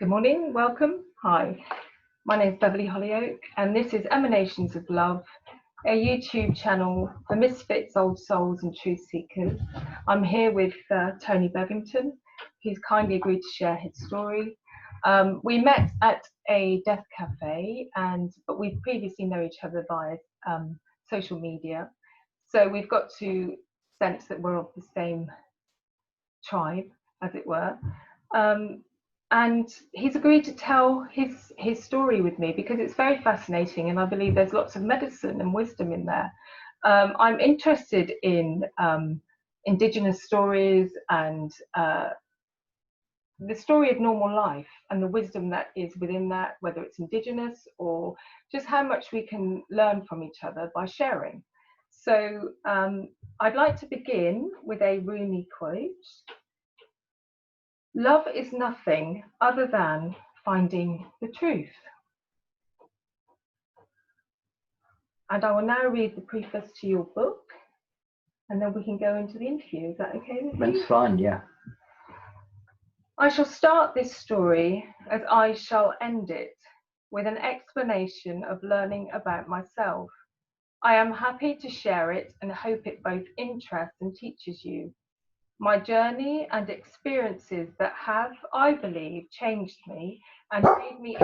Good morning, welcome. Hi, my name is Beverly Hollyoak, and this is Emanations of Love, a YouTube channel for misfits, old souls, and truth seekers. I'm here with Tony Bevington. He's kindly agreed to share his story. We met at a death cafe, but we previously know each other via social media. So we've got to sense that we're of the same tribe, as it were. And he's agreed to tell his story with me because it's very fascinating, and I believe there's lots of medicine and wisdom in there. I'm interested in Indigenous stories and the story of normal life and the wisdom that is within that, whether it's Indigenous or just how much we can learn from each other by sharing. So I'd like to begin with a Rumi quote. Love is nothing other than finding the truth. And I will now read the preface to your book, and then we can go into the interview. Is that okay with you? That's fine, yeah. I shall start this story as I shall end it, with an explanation of learning about myself. I am happy to share it and hope it both interests and teaches you. My journey and experiences that have, I believe, changed me and made me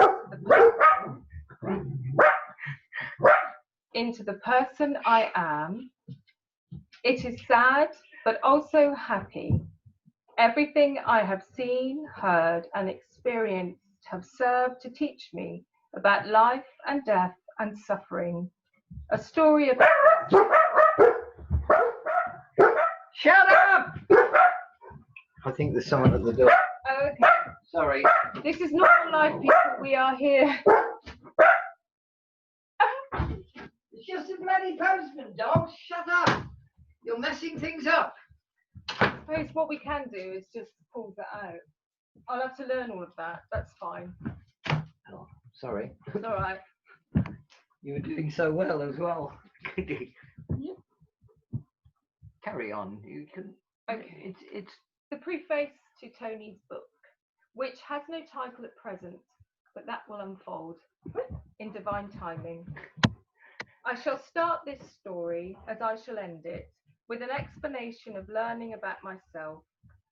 into the person I am. It is sad, but also happy. Everything I have seen, heard, and experienced have served to teach me about life and death and suffering. A story about... Shut up! I think there's someone at the door. Oh, okay. Sorry. This is normal life, people. We are here. It's just a bloody postman, dog. Shut up. You're messing things up. I suppose what we can do is just pull that out. I'll have to learn all of that. That's fine. Oh, sorry. It's all right. You were doing so well as well. Carry on. You can. Okay. It's the preface to Tony's book, which has no title at present, but that will unfold in divine timing. I shall start this story as I shall end it, with an explanation of learning about myself.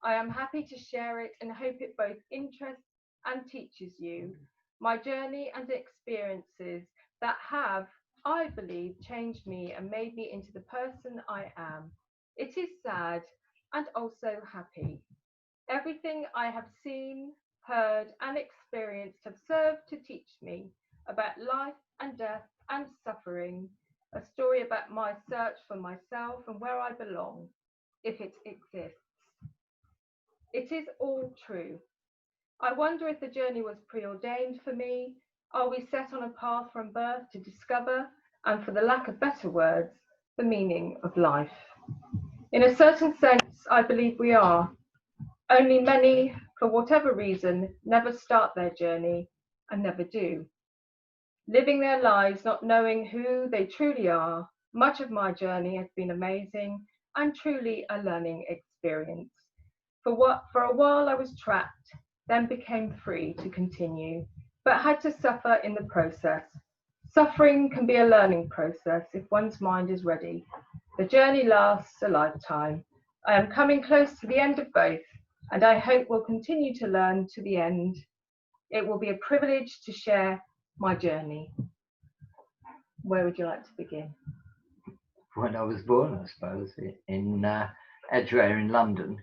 I am happy to share it and hope it both interests and teaches you. My journey and experiences that have, I believe, changed me and made me into the person I am. It is sad and also happy. Everything I have seen, heard, and experienced have served to teach me about life and death and suffering, a story about my search for myself and where I belong, if it exists. It is all true. I wonder if the journey was preordained for me. Are we set on a path from birth to discover, and for the lack of better words, the meaning of life? In a certain sense, I believe we are. Only many, for whatever reason, never start their journey and never do. Living their lives not knowing who they truly are. Much of my journey has been amazing and truly a learning experience. For a while I was trapped, then became free to continue, but had to suffer in the process. Suffering can be a learning process if one's mind is ready. The journey lasts a lifetime. I am coming close to the end of both, and I hope will continue to learn to the end. It will be a privilege to share my journey. Where would you like to begin? when I was born, I suppose, in Edgware in London.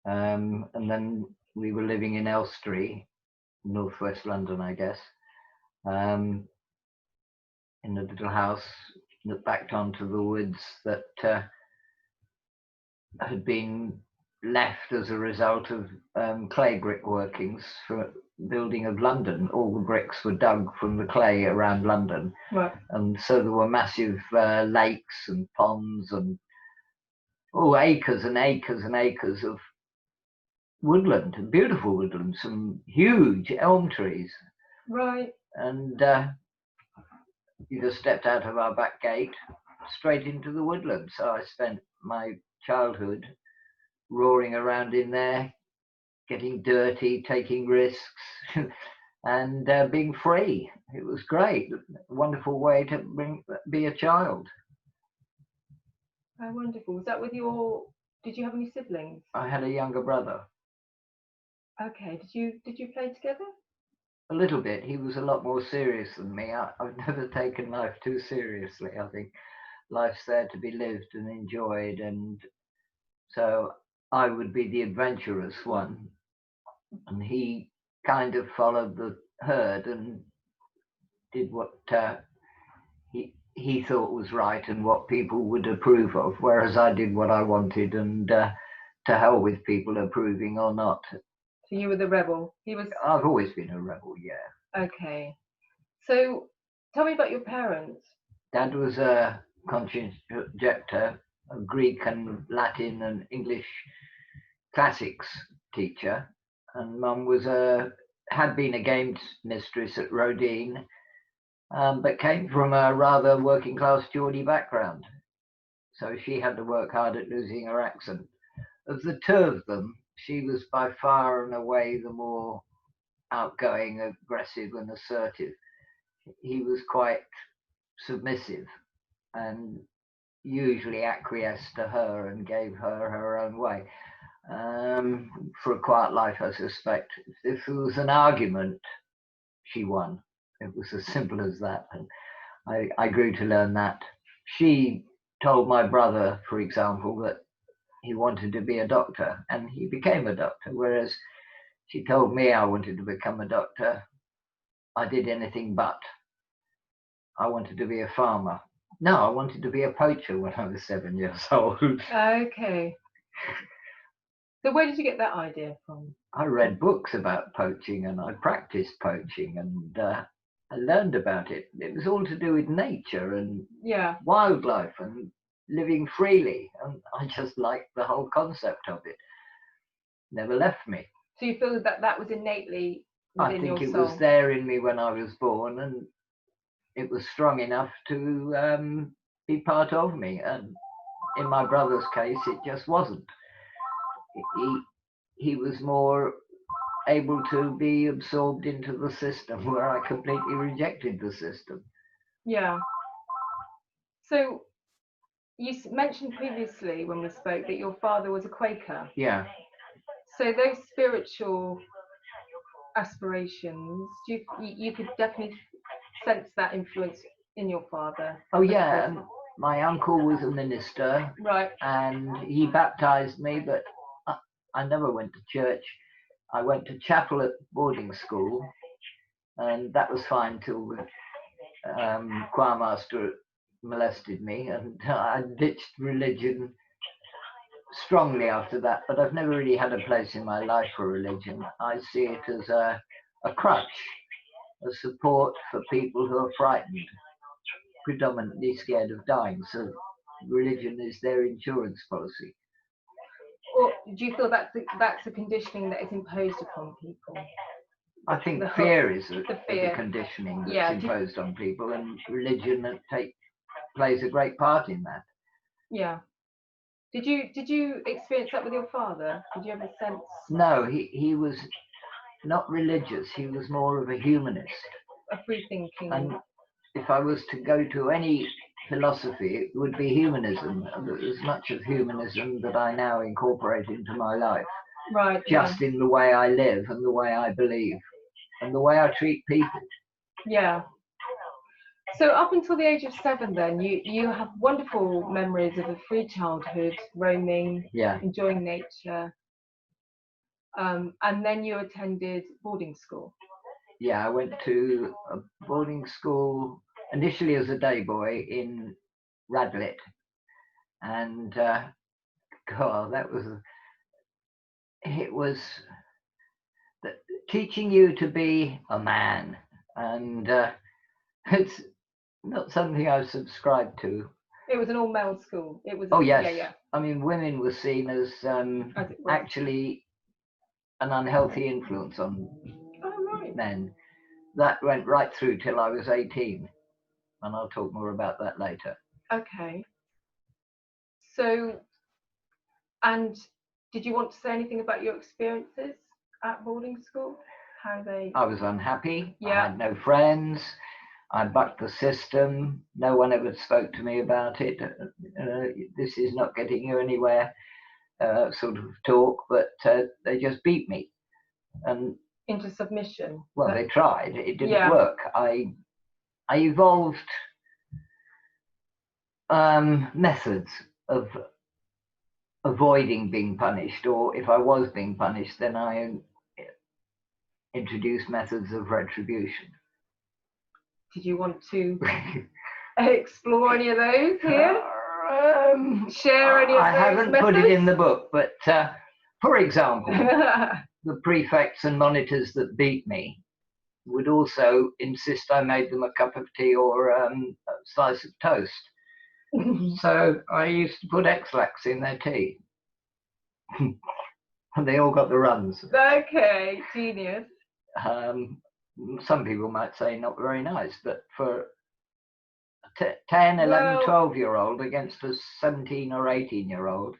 And then we were living in Elstree, northwest London, I guess, in a little house that backed onto the woods that had been left as a result of clay brick workings for building of London. All the bricks were dug from the clay around London, Right. and so there were massive lakes and ponds and acres and acres and acres of woodland, beautiful woodland, some huge elm trees. Right. And you just stepped out of our back gate straight into the woodland. So I spent my childhood roaring around in there, getting dirty, taking risks, and being free. It was great. A wonderful way to be a child. How wonderful. Was that with your? Did you have any siblings? I had a younger brother. Okay. Did you play together? A little bit. He was a lot more serious than me. I've never taken life too seriously. I think life's there to be lived and enjoyed, and so I would be the adventurous one, and he kind of followed the herd and did what he thought was right and what people would approve of, whereas I did what I wanted, and to hell with people approving or not. So you were the rebel. He was. I've always been a rebel, yeah. Okay. So tell me about your parents. Dad was a conscience objector, a Greek and Latin and English classics teacher, and Mum had been a games mistress at Rodine, but came from a rather working class Geordie background, so she had to work hard at losing her accent. Of the two of them, she was by far and away the more outgoing, aggressive, and assertive. He was quite submissive and usually acquiesced to her and gave her her own way. For a quiet life, I suspect. If there was an argument, she won. It was as simple as that. And I grew to learn that. She told my brother, for example, that he wanted to be a doctor, and he became a doctor, whereas she told me I wanted to become a doctor. I did anything but. I wanted to be a farmer. No, I wanted to be a poacher when I was 7 years old. Okay. So where did you get that idea from? I read books about poaching and I practiced poaching, and I learned about it. It was all to do with nature and Yeah. wildlife and living freely, and I just liked the whole concept of it. Never left me. So you feel that that was innately I within think your it soul? was there in me when I was born, and it was strong enough to be part of me. And in my brother's case, it just wasn't. He was more able to be absorbed into the system, where I completely rejected the system. Yeah. So you mentioned previously when we spoke that your father was a Quaker. Yeah. So those spiritual aspirations, you could definitely sense that influence in your father. Oh yeah, and my uncle was a minister, Right. and he baptized me, but I never went to church. I went to chapel at boarding school, and that was fine till the choir master molested me, and I ditched religion strongly after that. But I've never really had a place in my life for religion. I see it as a crutch, a support for people who are frightened, predominantly scared of dying. So religion is their insurance policy. Or do you feel that's a conditioning that is imposed upon people? I think fear is the conditioning that's imposed on people, and religion plays a great part in that. Yeah. Did you experience that with your father? Did you have a sense? No, he was not religious. He was more of a humanist. A free thinking. And if I was to go to any philosophy, it would be humanism. There's much of humanism that I now incorporate into my life. Right. Just in the way I live and the way I believe and the way I treat people. Yeah. So up until the age of 7 then, you have wonderful memories of a free childhood, roaming, enjoying nature. And then you attended boarding school. Yeah, I went to a boarding school initially as a day boy in Radlett. And God, it was teaching you to be a man. And it's not something I subscribed to. It was an all-male school. It was. Oh yes. Yeah. I mean, women were seen as actually an unhealthy influence on men. That went right through till I was 18, and I'll talk more about that later. Okay. So, and did you want to say anything about your experiences? at boarding school? How they? I was unhappy. I Yeah. had no friends. I bucked the system. No one ever spoke to me about it. This is not getting you anywhere, sort of talk, but they just beat me. And Into submission. well, That- they tried. It didn't Yeah. work. I evolved methods of avoiding being punished, or if I was being punished, then I introduced methods of retribution. Did you want to explore any of those here? Share any of I those haven't methods? put it in the book, but for example, the prefects and monitors that beat me would also insist I made them a cup of tea or a slice of toast. So I used to put X-Lax in their tea. And they all got the runs. Okay, genius. Some people might say not very nice, but for a 10, 11, Well- 12-year-old against a 17 or 18-year-old,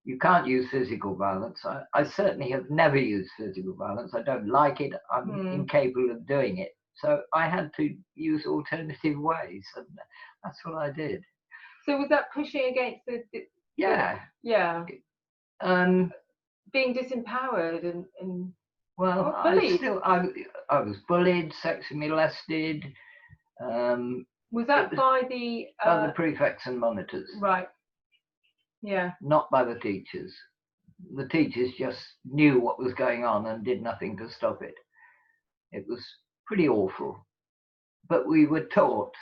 you can't use physical violence. I certainly have never used physical violence. I don't like it. I'm incapable of doing it. So I had to use alternative ways, and that's what I did. So was that pushing against the Yeah. yeah, Um, being disempowered and well, Or bullied? I was bullied, sexually molested, was that It was by by the prefects and monitors, right? Yeah. not by the teachers. The teachers just knew what was going on and did nothing to stop it. It was pretty awful. But we were taught,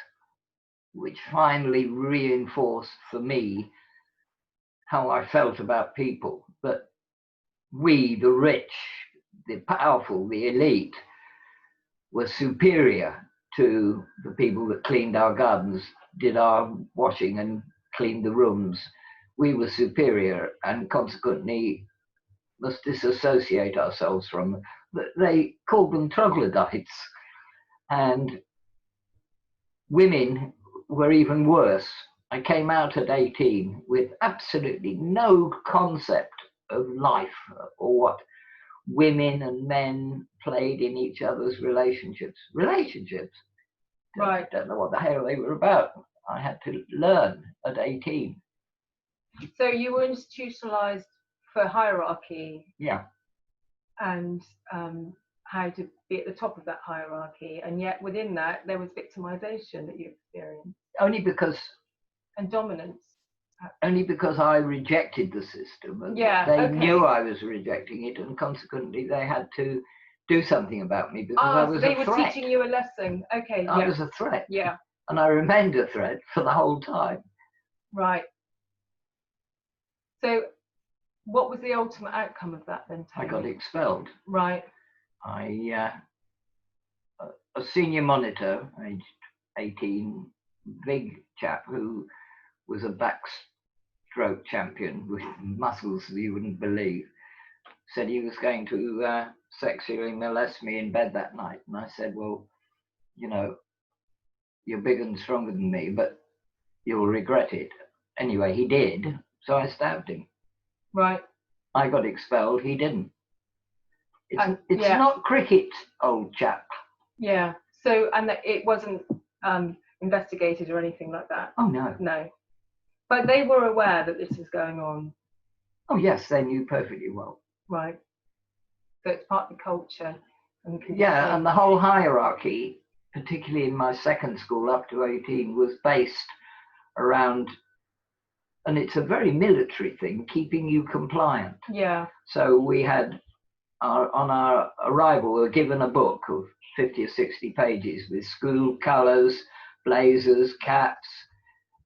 which finally reinforced for me how I felt about people, that we, the rich, the powerful, the elite, were superior to the people that cleaned our gardens, did our washing and cleaned the rooms. We were superior and consequently must disassociate ourselves from them. They called them troglodytes. And women were even worse. I came out at 18 with absolutely no concept of life or what women and men played in each other's relationships. Right. Don't know what the hell they were about. I had to learn at 18. So you were institutionalized for hierarchy. Yeah. And how to be at the top of that hierarchy, and yet within that there was victimization that you experienced Only because dominance. I rejected the system, and they knew I was rejecting it, and consequently they had to do something about me because I was they a were threat. teaching you a lesson. Okay. I was a threat. Yeah. And I remained a threat for the whole time. Right. So what was the ultimate outcome of that then, Tony? I got expelled. Right. A senior monitor, aged 18, big chap who was a backstroke champion with muscles you wouldn't believe, said he was going to sexually molest me in bed that night. And I said, well, you know, you're bigger and stronger than me, but you'll regret it. Anyway, he did, so I stabbed him. Right. I got expelled, he didn't. It's not cricket, old chap. Yeah. So, and it wasn't investigated or anything like that? Oh, no. No. But they were aware that this was going on? Oh, yes, they knew perfectly well. Right. So it's part of the culture. Yeah, and the whole hierarchy, particularly in my second school up to 18, was based around, and it's a very military thing, keeping you compliant. Yeah. So we had, on our arrival, we were given a book of 50 or 60 pages with school colours, blazers, caps,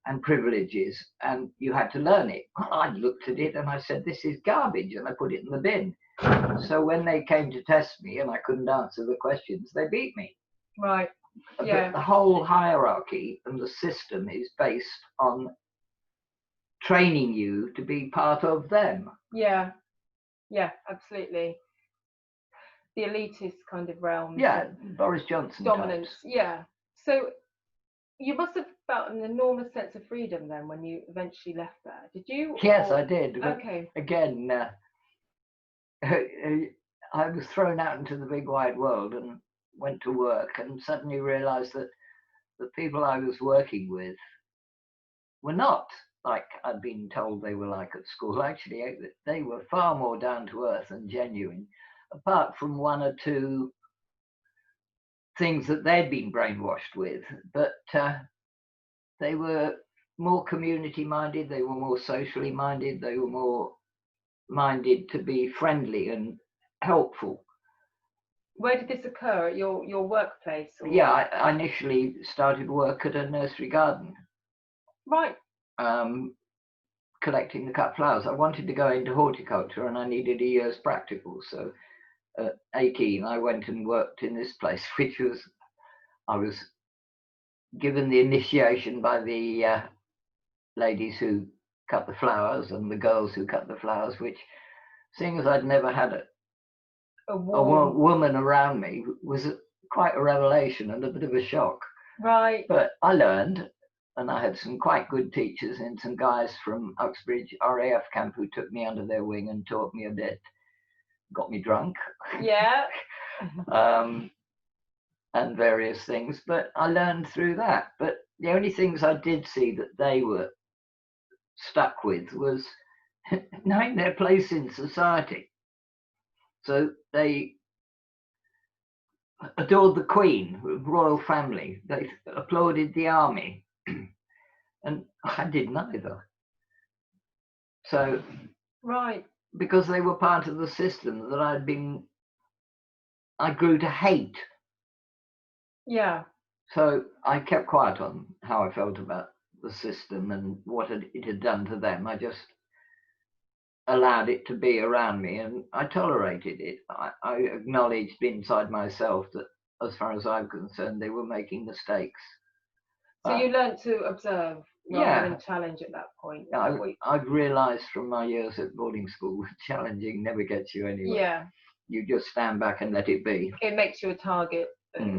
and privileges, and you had to learn it. Well, I looked at it and I said, this is garbage, and I put it in the bin. So when they came to test me and I couldn't answer the questions, they beat me. Right. Yeah. The whole hierarchy and the system is based on training you to be part of them. Yeah. Yeah, absolutely. The elitist kind of realm. Yeah, Boris Johnson dominance. types. Yeah. So you must have felt an enormous sense of freedom then when you eventually left there. Did you? Yes, I did. Okay. Again, I was thrown out into the big wide world and went to work, and suddenly realised that the people I was working with were not like I'd been told they were like at school. Actually, they were far more down to earth and genuine, apart from one or two things that they'd been brainwashed with. But they were more community minded, they were more socially minded, they were more minded to be friendly and helpful. Where did this occur? At your workplace? Or? Yeah, I initially started work at a nursery garden. Right. Collecting the cut flowers. I wanted to go into horticulture and I needed a year's practical. So at 18, I went and worked in this place, which was, I was given the initiation by the ladies who cut the flowers and the girls who cut the flowers, which, seeing as I'd never had a woman around me, was quite a revelation and a bit of a shock. Right. But I learned, and I had some quite good teachers and some guys from Uxbridge RAF camp who took me under their wing and taught me a bit, got me drunk. Yeah. And various things, but I learned through that. But the only things I did see that they were stuck with was knowing their place in society. So they adored the Queen, royal family. They applauded the army, and I did neither. So, right, because they were part of the system that I grew to hate. Yeah. So I kept quiet on how I felt about the system and what it had done to them. I just allowed it to be around me and I tolerated it. I acknowledged inside myself that as far as I'm concerned, they were making mistakes. So you learned to observe rather than challenge at that point. I've realised from my years at boarding school, challenging never gets you anywhere. Yeah. You just stand back and let it be. It makes you a target.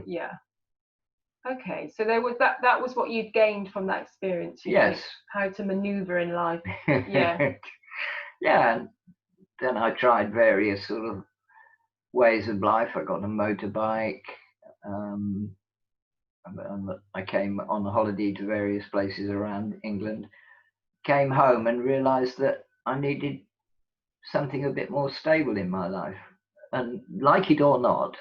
Yeah. Okay, so there was that was what you'd gained from that experience. Yes. How to maneuver in life. Yeah. Yeah, and then I tried various sort of ways of life. I got a motorbike. I came on a holiday to various places around England. Came home and realised that I needed something a bit more stable in my life. And like it or not,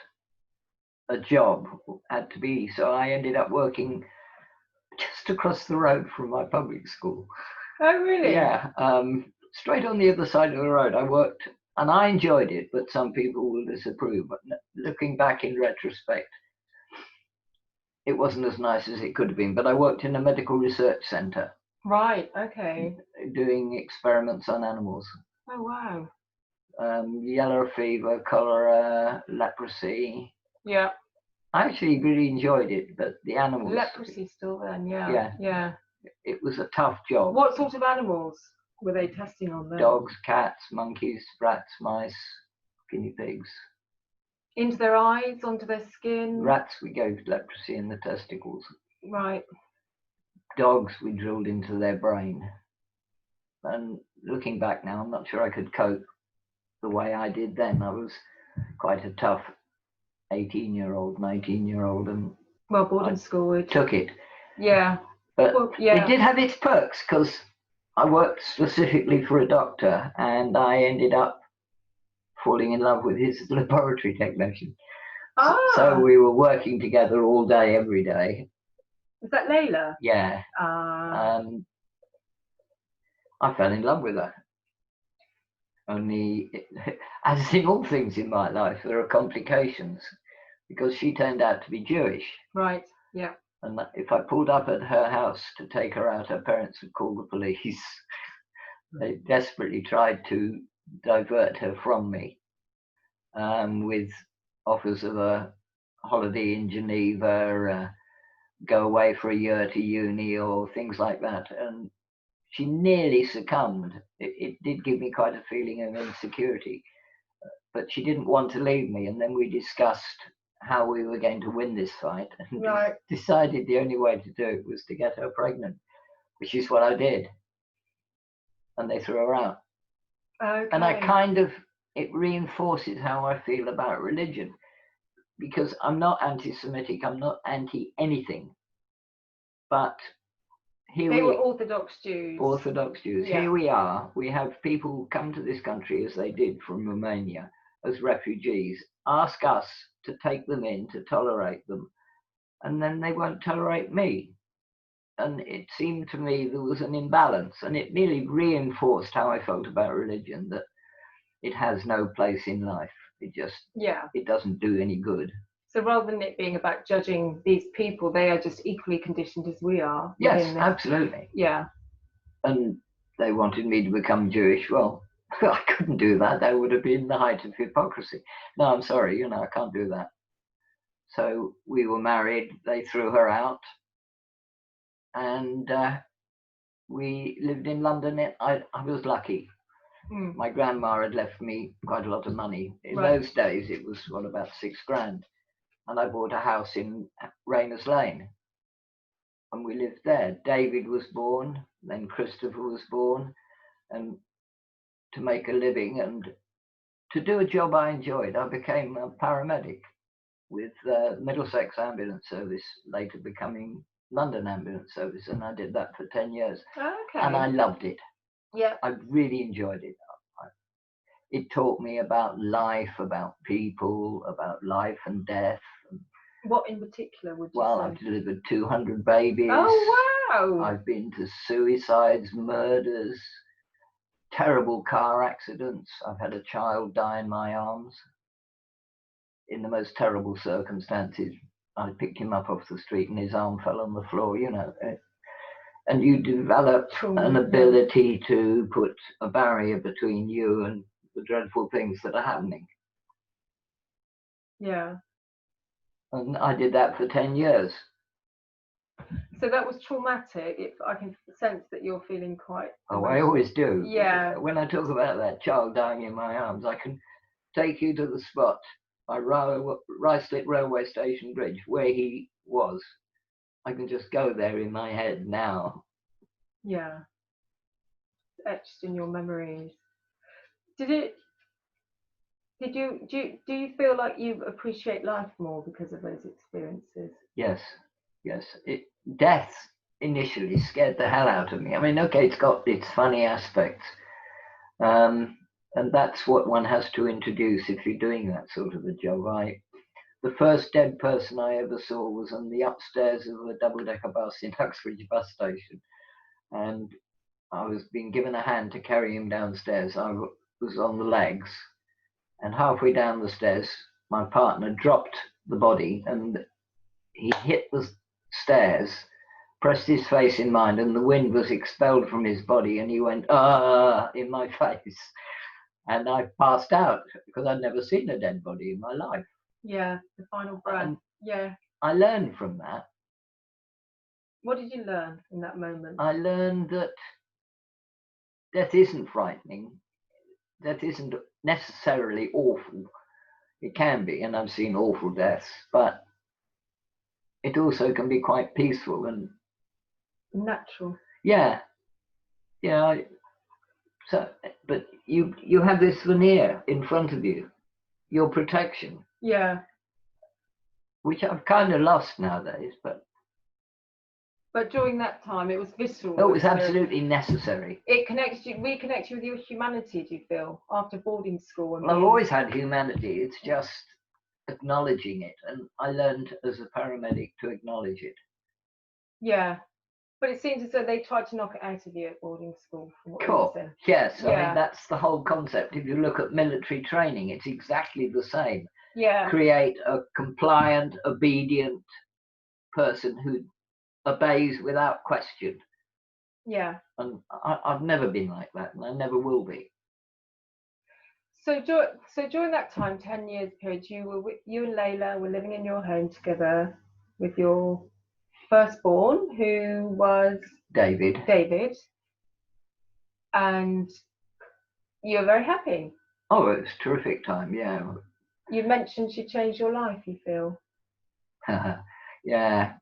a job had to be. So I ended up working just across the road from my public school. Oh, really? Yeah. Straight on the other side of the road. I worked and I enjoyed it, but some people will disapprove. But looking back in retrospect, it wasn't as nice as it could have been. But I worked in a medical research centre. Right, okay. Doing experiments on animals. Oh, wow. Yellow fever, cholera, leprosy. Yeah. I actually really enjoyed it, but the animals... Leprosy still then, yeah. Yeah. It was a tough job. What sort of animals were they testing on them? Dogs, cats, monkeys, rats, mice, guinea pigs. Into their eyes, onto their skin? Rats, we gave leprosy in the testicles. Right. Dogs, we drilled into their brain. And looking back now, I'm not sure I could cope the way I did then. I was quite a tough 18-year-old, 19-year-old, and boarding school would. Took it. Yeah. But it did have its perks because I worked specifically for a doctor and I ended up falling in love with his laboratory technician. So we were working together all day, every day. Is that Layla? Yeah. I fell in love with her. Only, as in all things in my life, there are complications because she turned out to be Jewish. Right, yeah. And if I pulled up at her house to take her out, her parents would call the police. They desperately tried to divert her from me with offers of a holiday in Geneva, go away for a year to uni or things like that. And she nearly succumbed. It did give me quite a feeling of insecurity, but she didn't want to leave me. And then we discussed how we were going to win this fight and decided the only way to do it was to get her pregnant, which is what I did. And they threw her out. Okay. And I kind of it reinforces how I feel about religion, because I'm not anti-Semitic, I'm not anti-anything, but here They were we Orthodox Jews. Orthodox Jews. Yeah. Here we are. We have people who come to this country, as they did from Romania, as refugees, ask us to take them in, to tolerate them, and then they won't tolerate me. And it seemed to me there was an imbalance, and it nearly reinforced how I felt about religion, that it has no place in life. It doesn't do any good. So rather than it being about judging these people, they are just equally conditioned as we are. Yes, absolutely. Yeah. And they wanted me to become Jewish. Well, I couldn't do that. That would have been the height of hypocrisy. No, I'm sorry, I can't do that. So we were married. They threw her out. And we lived in London. I was lucky. My grandma had left me quite a lot of money. In those days, it was, about £6,000. And I bought a house in Rayners Lane. And we lived there. David was born, then Christopher was born. And to make a living and to do a job I enjoyed, I became a paramedic with Middlesex Ambulance Service, later becoming London Ambulance Service. And I did that for 10 years. Okay. And I loved it. Yeah. I really enjoyed it. It taught me about life, about people, about life and death. What in particular would you say? Well, I've delivered 200 babies. Oh, wow. I've been to suicides, murders, terrible car accidents. I've had a child die in my arms in the most terrible circumstances. I picked him up off the street and his arm fell on the floor, And you develop an ability to put a barrier between you and the dreadful things that are happening. Yeah. And I did that for 10 years. So that was traumatic. I can sense that you're feeling quite... Oh, I always do. Yeah. When I talk about that child dying in my arms, I can take you to the spot, my Ruislip railway station bridge, where he was. I can just go there in my head now. Yeah. Etched in your memories. Do you feel like you appreciate life more because of those experiences? Yes. Death initially scared the hell out of me. I mean, okay, it's got its funny aspects. And that's what one has to introduce if you're doing that sort of a job. The first dead person I ever saw was on the upstairs of a double-decker bus in Uxbridge bus station. And I was being given a hand to carry him downstairs. I was on the legs. And halfway down the stairs, my partner dropped the body and he hit the stairs, pressed his face in mine, and the wind was expelled from his body and he went, in my face. And I passed out because I'd never seen a dead body in my life. Yeah, the final breath. Yeah. I learned from that. What did you learn in that moment? I learned that death isn't frightening. Death isn't necessarily awful. It can be, and I've seen awful deaths, but it also can be quite peaceful and natural. Yeah. So, but you have this veneer in front of you, your protection. Yeah. Which I've kind of lost nowadays, but during that time, it was visceral. It was absolutely necessary. It reconnects you with your humanity, do you feel, after boarding school? Well, I've always had humanity. It's just acknowledging it. And I learned as a paramedic to acknowledge it. Yeah. But it seems as though they tried to knock it out of you at boarding school. Cool. Yes. I mean, that's the whole concept. If you look at military training, it's exactly the same. Yeah. Create a compliant, obedient person who obeys without question. Yeah. And I've never been like that, and I never will be. So during that time, 10 years period, you and Layla were living in your home together with your firstborn, who was David. And you were very happy. Oh, it was a terrific time, yeah. You mentioned she changed your life, you feel? Yeah.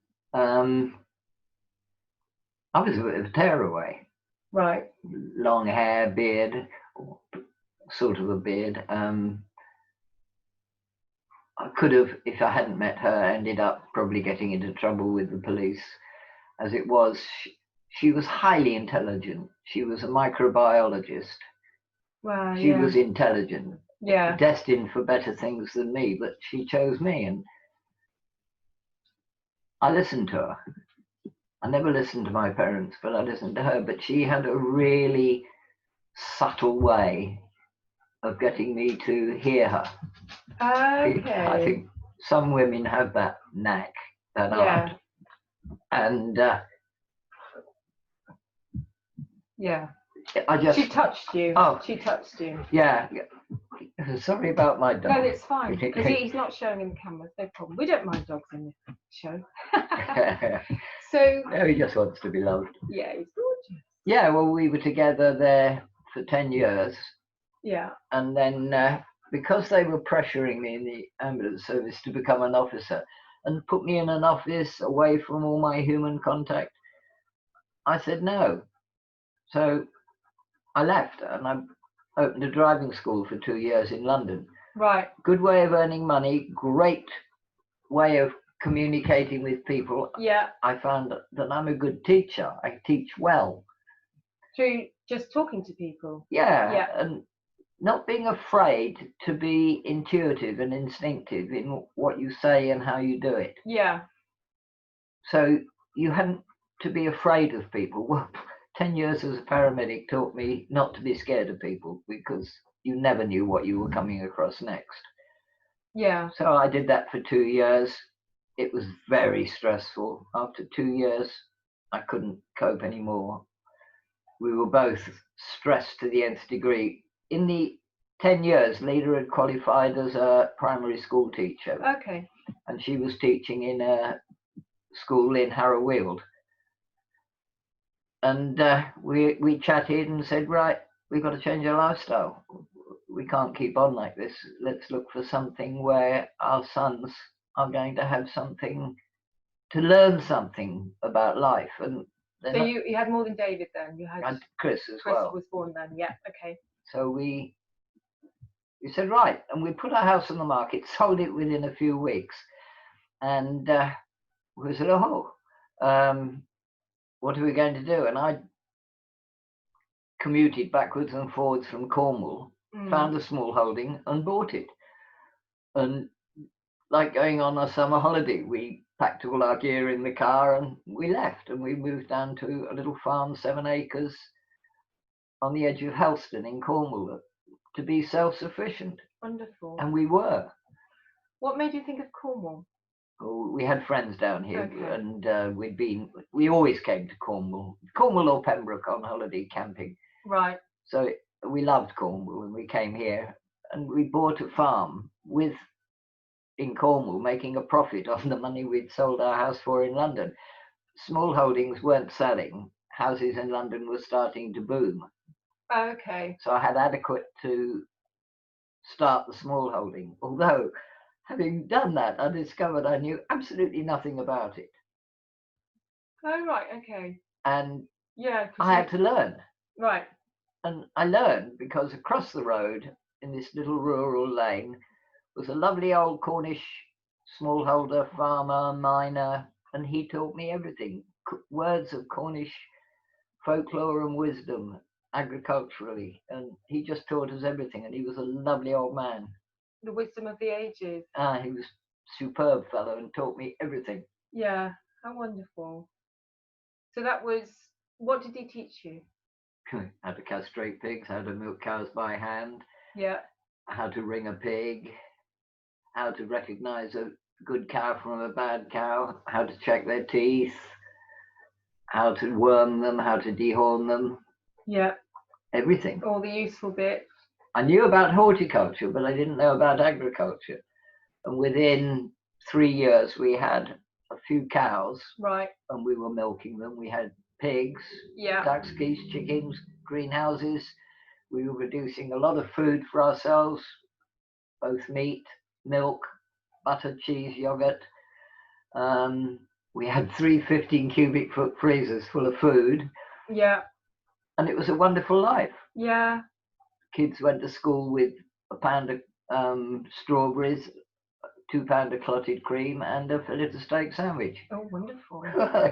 I was a bit of a tearaway. Right. Long hair, beard, sort of a beard. I could have, if I hadn't met her, ended up probably getting into trouble with the police. As it was, she was highly intelligent. She was a microbiologist. Wow. She was intelligent, Yeah. destined for better things than me, but she chose me, and I listened to her. I never listened to my parents, but I listened to her. But she had a really subtle way of getting me to hear her. Okay. I think some women have that knack, that art. And yeah. I just. She touched you. Oh. She touched you. Yeah. Sorry about my dog. No, it's fine. Because he's not showing in the cameras. No problem. We don't mind dogs in this show. So. No, he just wants to be loved. Yeah, he's gorgeous. Yeah, well, we were together there for 10 years. Yeah. And then because they were pressuring me in the ambulance service to become an officer and put me in an office away from all my human contact, I said no. So I left and I opened a driving school for 2 years in London. Right. Good way of earning money, great way of communicating with people. Yeah. I found that I'm a good teacher. I teach well. Through just talking to people. Yeah. And not being afraid to be intuitive and instinctive in what you say and how you do it. Yeah. So you hadn't to be afraid of people. Well, 10 years as a paramedic taught me not to be scared of people because you never knew what you were coming across next. Yeah. So I did that for 2 years. It was very stressful. After 2 years, I couldn't cope anymore. We were both stressed to the nth degree. In the 10 years, Leda had qualified as a primary school teacher. Okay. And she was teaching in a school in Harrow-Weald. And we chatted and said, right, we've got to change our lifestyle. We can't keep on like this. Let's look for something where our sons are going to have something to learn something about life. And so you had more than David then? You had Chris as well. Chris was born then, yeah, okay. So we said, right, and we put our house on the market, sold it within a few weeks. And we said, what are we going to do? And I commuted backwards and forwards from Cornwall, found a small holding and bought it. And like going on a summer holiday, we packed all our gear in the car and we left, and we moved down to a little farm, 7 acres on the edge of Helston in Cornwall, to be self-sufficient. Wonderful. And we were. What made you think of Cornwall? Oh, we had friends down here, okay. And we always came to Cornwall or Pembroke on holiday camping. Right. So we loved Cornwall, and we came here and we bought a farm in Cornwall, making a profit on the money we'd sold our house for in London. Small holdings weren't selling. Houses in London were starting to boom. Okay. So I had adequate to start the small holding. Although, having done that, I discovered I knew absolutely nothing about it. Oh, right, okay. And yeah, I had to learn. Right. And I learned because across the road in this little rural lane was a lovely old Cornish smallholder, farmer, miner, and he taught me everything. Words of Cornish folklore and wisdom agriculturally, and he just taught us everything, and he was a lovely old man. The wisdom of the ages. He was a superb fellow and taught me everything. Yeah, how wonderful. So that was, what did he teach you? How to castrate pigs, how to milk cows by hand. Yeah. How to ring a pig, how to recognize a good cow from a bad cow, how to check their teeth, how to worm them, how to dehorn them. Yeah. Everything. All the useful bits. I knew about horticulture, but I didn't know about agriculture. And within 3 years, we had a few cows. Right. And we were milking them. We had pigs, ducks, geese, chickens, greenhouses. We were producing a lot of food for ourselves, both meat, milk, butter, cheese, yogurt. We had 3 15 cubic foot freezers full of food. Yeah. And it was a wonderful life. Yeah. kids went to school with a pound of strawberries, £2 of clotted cream, and a fillet of steak sandwich. Oh, wonderful.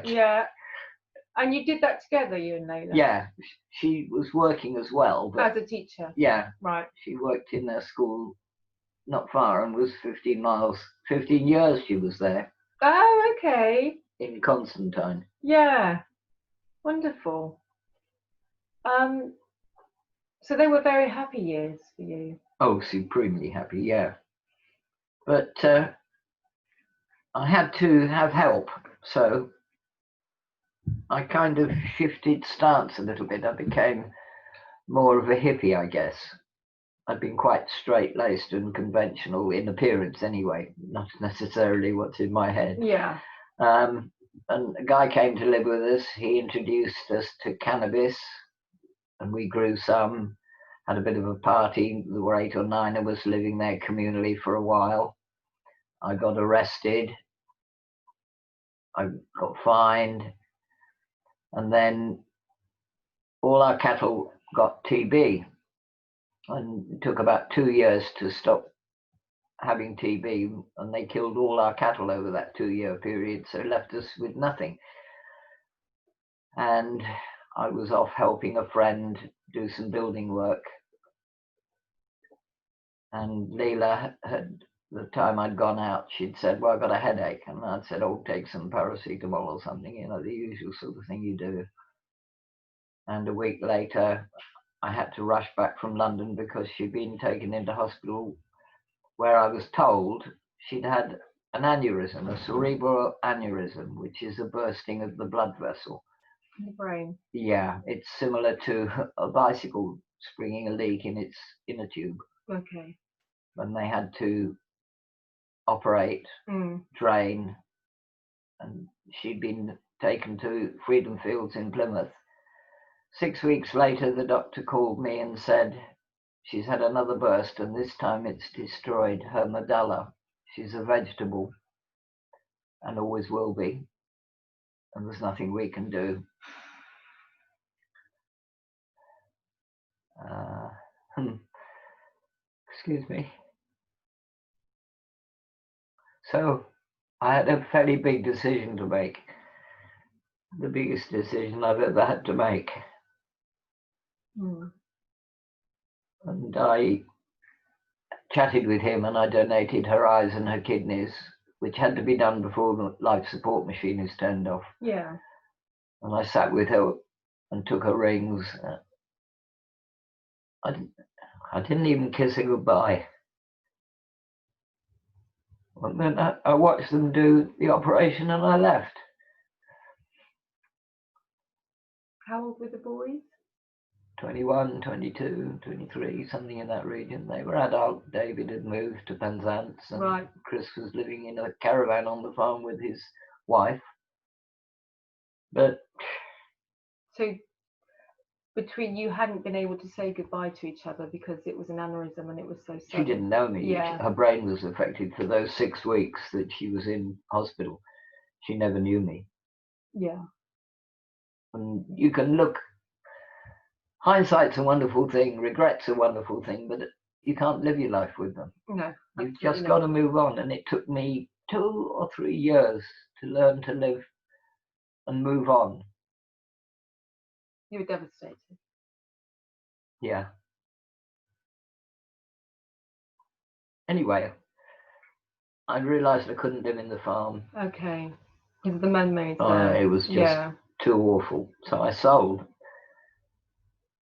Yeah. And you did that together, you and Layla? Yeah, she was working as well. But As a teacher? yeah. Right. She worked in a school not far and was 15 years she was there. Oh, okay. In Constantine. Yeah. Wonderful. So they were very happy years for you. Oh, supremely happy, yeah. But I had to have help, so I kind of shifted stance a little bit. I became more of a hippie, I guess. I'd been quite straight-laced and conventional in appearance anyway, not necessarily what's in my head. Yeah. And a guy came to live with us. He introduced us to cannabis, and we grew some, had a bit of a party. There were 8 or 9 of us living there communally for a while. I got arrested. I got fined. And then all our cattle got TB. And it took about 2 years to stop having TB. And they killed all our cattle over that 2-year period. So left us with nothing. And I was off helping a friend do some building work. And Leela had, the time I'd gone out, she'd said, well, I've got a headache. And I'd said, oh, take some paracetamol or something, you know, the usual sort of thing you do. And a week later, I had to rush back from London because she'd been taken into hospital where I was told she'd had an aneurysm, a cerebral aneurysm, which is a bursting of the blood vessel. In the brain. Yeah, it's similar to a bicycle springing a leak in its inner tube. Okay. And they had to operate, drain, and she'd been taken to Freedom Fields in Plymouth. 6 weeks later, the doctor called me and said, she's had another burst, and this time it's destroyed her medulla. She's a vegetable, and always will be, and there's nothing we can do. Excuse me. So I had a fairly big decision to make. The biggest decision I've ever had to make. And I chatted with him, and I donated her eyes and her kidneys, which had to be done before the life support machine is turned off. Yeah. And I sat with her and took her rings. I didn't even kiss her goodbye. And then I watched them do the operation and I left. How old were the boys? 21, 22, 23, something in that region. They were adult. David had moved to Penzance, and Chris was living in a caravan on the farm with his wife. But so between you hadn't been able to say goodbye to each other because it was an aneurysm and it was so sudden. She didn't know me. Yeah. Her brain was affected for those 6 weeks that she was in hospital. She never knew me. Yeah. And you can look, hindsight's a wonderful thing, regret's a wonderful thing, but you can't live your life with them. No. You've just got to move on. And it took me 2 or 3 years to learn to live and move on. You were devastated. Yeah. Anyway, I realised I couldn't live in the farm. Okay. Because the memories. It was just too awful. So I sold.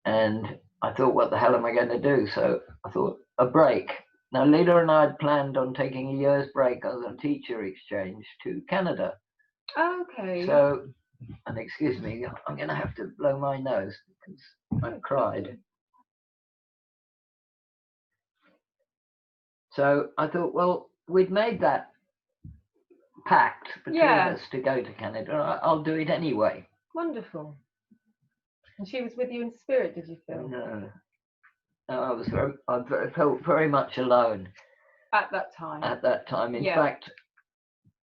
And I thought, what the hell am I going to do? So I thought, a break. Now, Leela and I had planned on taking a year's break as a teacher exchange to Canada. Okay. So, and excuse me, I'm going to have to blow my nose because I've cried. So I thought, well, we'd made that pact between us to go to Canada. I'll do it anyway. Wonderful. And she was with you in spirit, did you feel? No, I felt very much alone. At that time? At that time. In fact,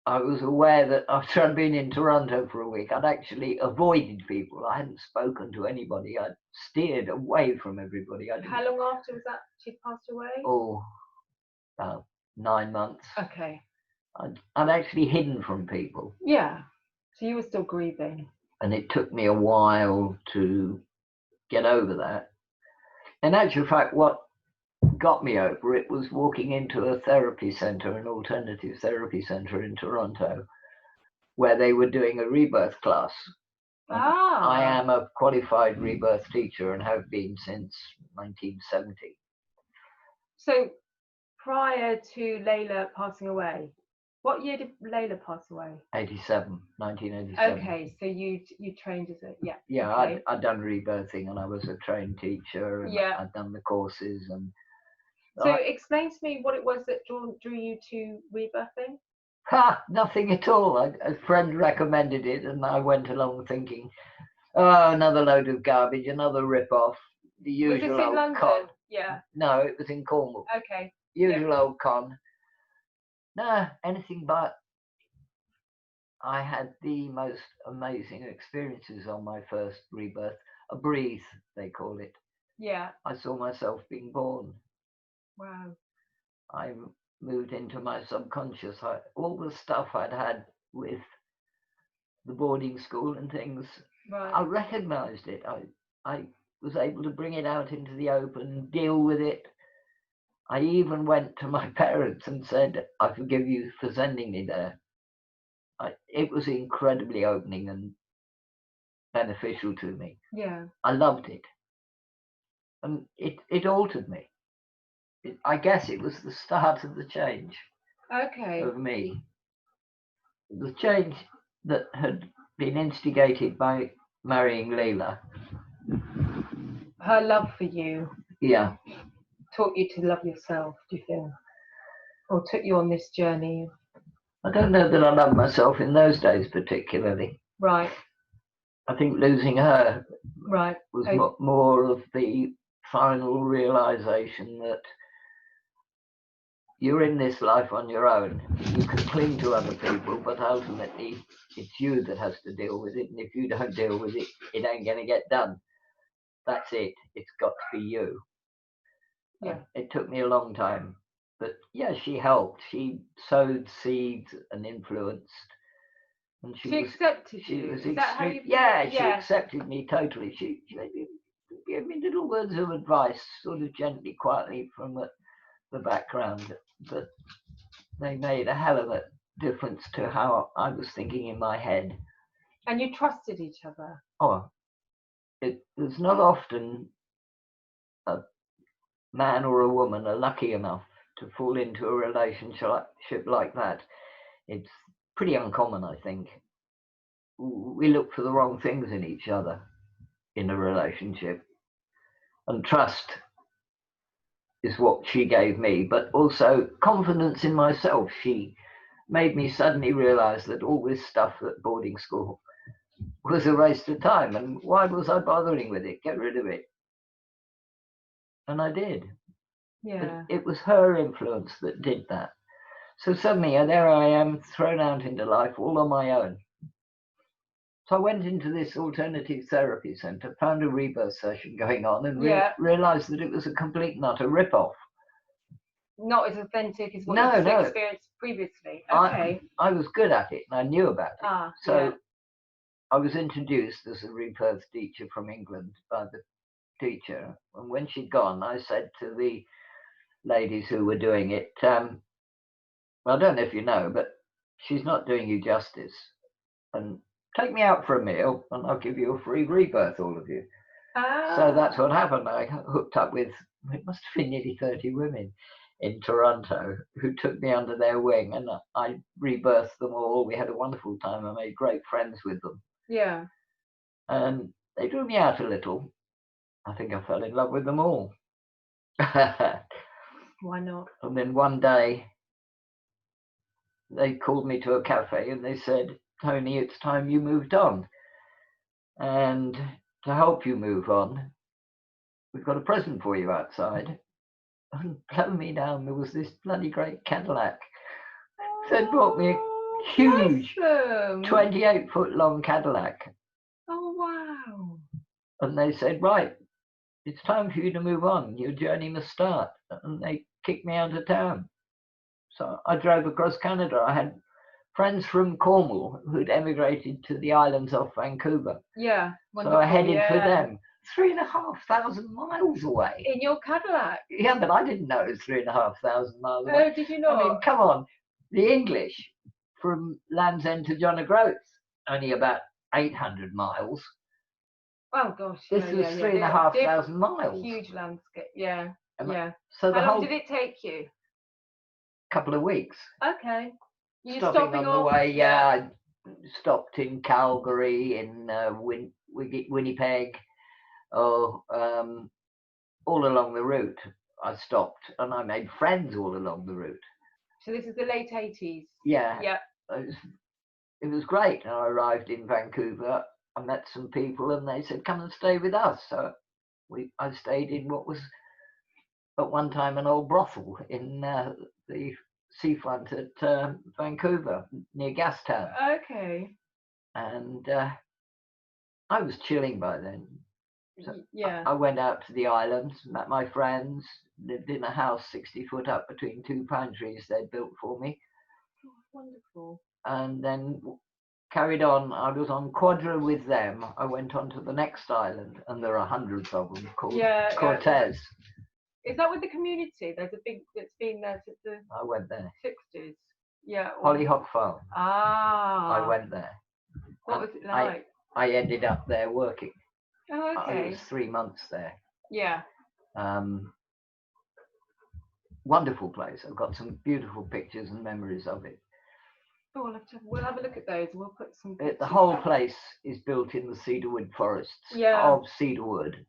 I was aware that after I'd been in Toronto for a week, I'd actually avoided people. I hadn't spoken to anybody. I'd steered away from everybody. How long after was that she passed away? Oh, about 9 months. Okay. I'd actually hidden from people. Yeah. So you were still grieving. And it took me a while to get over that. In actual fact, what got me over it was walking into a therapy centre, an alternative therapy centre in Toronto, where they were doing a rebirth class. I am a qualified rebirth teacher and have been since 1970. So prior to Layla passing away, what year did Layla pass away? 1987. Okay, so you trained as a Yeah, okay. I'd done rebirthing and I was a trained teacher and Yeah. I'd done the courses and. So explain to me what it was that drew you to rebirthing. Nothing at all. A friend recommended it and I went along thinking, oh, another load of garbage, another rip-off, the usual Was this in old London? con. Yeah. No, it was in Cornwall. Okay. Usual old con. No, anything but. I had the most amazing experiences on my first rebirth. A breathe, they call it. Yeah. I saw myself being born. Wow. I moved into my subconscious. All the stuff I'd had with the boarding school and things, Right. I recognized it. I was able to bring it out into the open, deal with it. I even went to my parents and said, I forgive you for sending me there. It was incredibly opening and beneficial to me. Yeah. I loved it. And it altered me. I guess it was the start of the change. Okay. Of me. The change that had been instigated by marrying Layla. Her love for you. Yeah. Taught you to love yourself, do you feel? Or took you on this journey? I don't know that I loved myself in those days particularly. Right. I think losing her was Okay. more of the final realization that you're in this life on your own. You can cling to other people, but ultimately it's you that has to deal with it. And if you don't deal with it, it ain't going to get done. That's it. It's got to be you. Yeah. It took me a long time. But yeah, she helped. She sowed seeds and influenced. And she accepted you. She accepted me totally. She gave me little words of advice, sort of gently, quietly from the background, but they made a hell of a difference to how I was thinking in my head. And you trusted each other? Oh, there's not often a man or a woman are lucky enough to fall into a relationship like that. It's pretty uncommon, I think. We look for the wrong things in each other in a relationship. And trust is what she gave me, but also confidence in myself. She made me suddenly realize that all this stuff at boarding school was a waste of time, and why was I bothering with it? Get rid of it. And I did. Yeah. It was her influence that did that. So suddenly there I am, thrown out into life all on my own. So I went into this alternative therapy centre, found a rebirth session going on, and realised that it was a complete and utter rip-off. Not as authentic as what you'd experienced previously. Okay. I was good at it, and I knew about it. So I was introduced as a rebirth teacher from England by the teacher, and when she'd gone, I said to the ladies who were doing it, well, I don't know if you know, but she's not doing you justice. And take me out for a meal and I'll give you a free rebirth, all of you. So that's what happened. I hooked up with, it must have been nearly 30 women in Toronto who took me under their wing, and I rebirthed them all. We had a wonderful time. I made great friends with them. Yeah. And they drew me out a little. I think I fell in love with them all. Why not? And then one day they called me to a cafe and they said, Tony, it's time you moved on. And to help you move on, we've got a present for you outside. And blow me down, there was this bloody great Cadillac. They'd bought me a Huge, Bless them. 28-foot long Cadillac. Oh, wow. And they said, right, it's time for you to move on. Your journey must start. And they kicked me out of town. So I drove across Canada. I had friends from Cornwall who'd emigrated to the islands off Vancouver. Yeah. So Wonderful. I headed for yeah. them. 3,500 miles away. In your Cadillac. Yeah, but I didn't know it was 3,500 miles away. Oh, did you not? I mean, come on. The English from Land's End to John O'Groats, only about 800 miles. Oh gosh. This was 3,500 miles. Huge landscape. Yeah. And Yeah. So the How long whole did it take you? couple of weeks. Okay. You Stopping on the way, Yeah. I stopped in Calgary, in Winnipeg, all along the route. I stopped and I made friends all along the route. So this is the late 80s. Yeah. Yeah. It was great. And I arrived in Vancouver. I met some people and they said, come and stay with us. So I stayed in what was at one time an old brothel in the seafront at Vancouver, near Gastown. Okay. And I was chilling by then. So yeah. I went out to the islands, met my friends, lived in a house 60 foot up between two pine trees they'd built for me. Oh, wonderful. And then carried on. I was on Quadra with them. I went on to the next island, and there are hundreds of them, called Cortez. Is that with the community? There's a big that's been there since the I went there. 60s. Yeah. Hollyhock Farm. Ah. I went there. What was it like? I ended up there working. Oh, okay. I was 3 months there. Yeah. Wonderful place. I've got some beautiful pictures and memories of it. Oh, we'll have a look at those. We'll put some. The whole place is built in the cedarwood forests of cedarwood.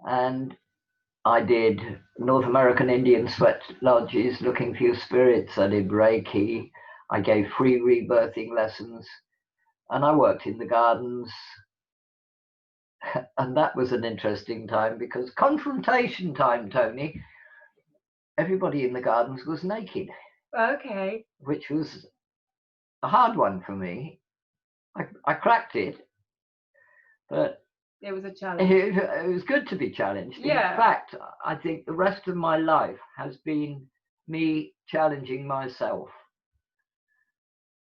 And I did North American Indian sweat lodges, looking for your spirits. I did Reiki. I gave free rebirthing lessons. And I worked in the gardens. And that was an interesting time because confrontation time, Tony. Everybody in the gardens was naked. Okay. Which was a hard one for me. I cracked it, but it was a challenge. It was good to be challenged. Yeah. In fact, I think the rest of my life has been me challenging myself.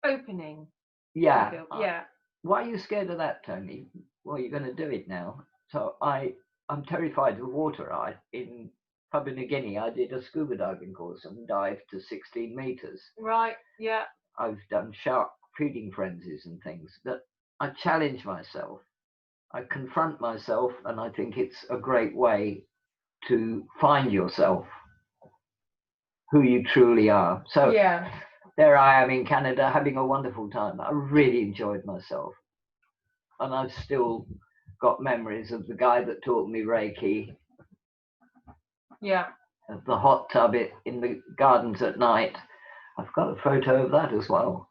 Opening. Yeah. Yeah. Why are you scared of that, Tony? Well, you're going to do it now. So I'm terrified of water. In Papua New Guinea, I did a scuba diving course and dived to 16 meters. Right. Yeah. I've done shark feeding frenzies and things. But I challenge myself. I confront myself, and I think it's a great way to find yourself, who you truly are. So yeah. There I am in Canada having a wonderful time. I really enjoyed myself. And I've still got memories of the guy that taught me Reiki. Yeah. Of the hot tub in the gardens at night. I've got a photo of that as well.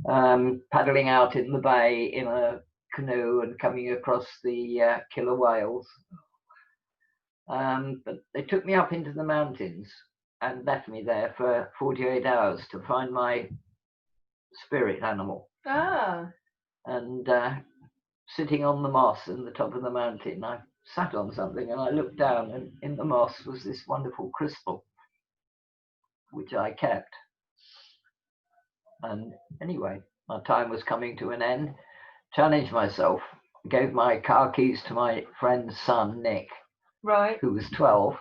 Paddling out in the bay in a canoe and coming across the killer whales. But they took me up into the mountains and left me there for 48 hours to find my spirit animal. Ah. And sitting on the moss in the top of the mountain, I sat on something and I looked down, and in the moss was this wonderful crystal, which I kept. And anyway, my time was coming to an end. Challenged myself, gave my car keys to my friend's son, Nick, right, who was 12.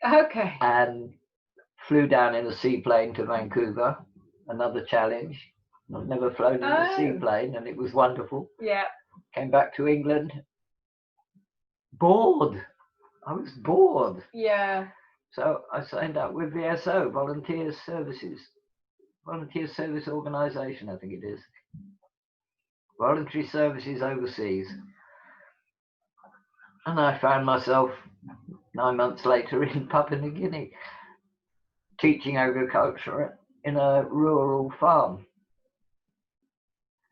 Okay. And flew down in a seaplane to Vancouver. Another challenge. I've never flown in a seaplane, and it was wonderful. Yeah. Came back to England. Bored. I was bored. Yeah. So I signed up with VSO, Volunteer Services. Volunteer Service Organisation, I think it is. Voluntary Services Overseas. And I found myself 9 months later in Papua New Guinea, teaching agriculture in a rural farm.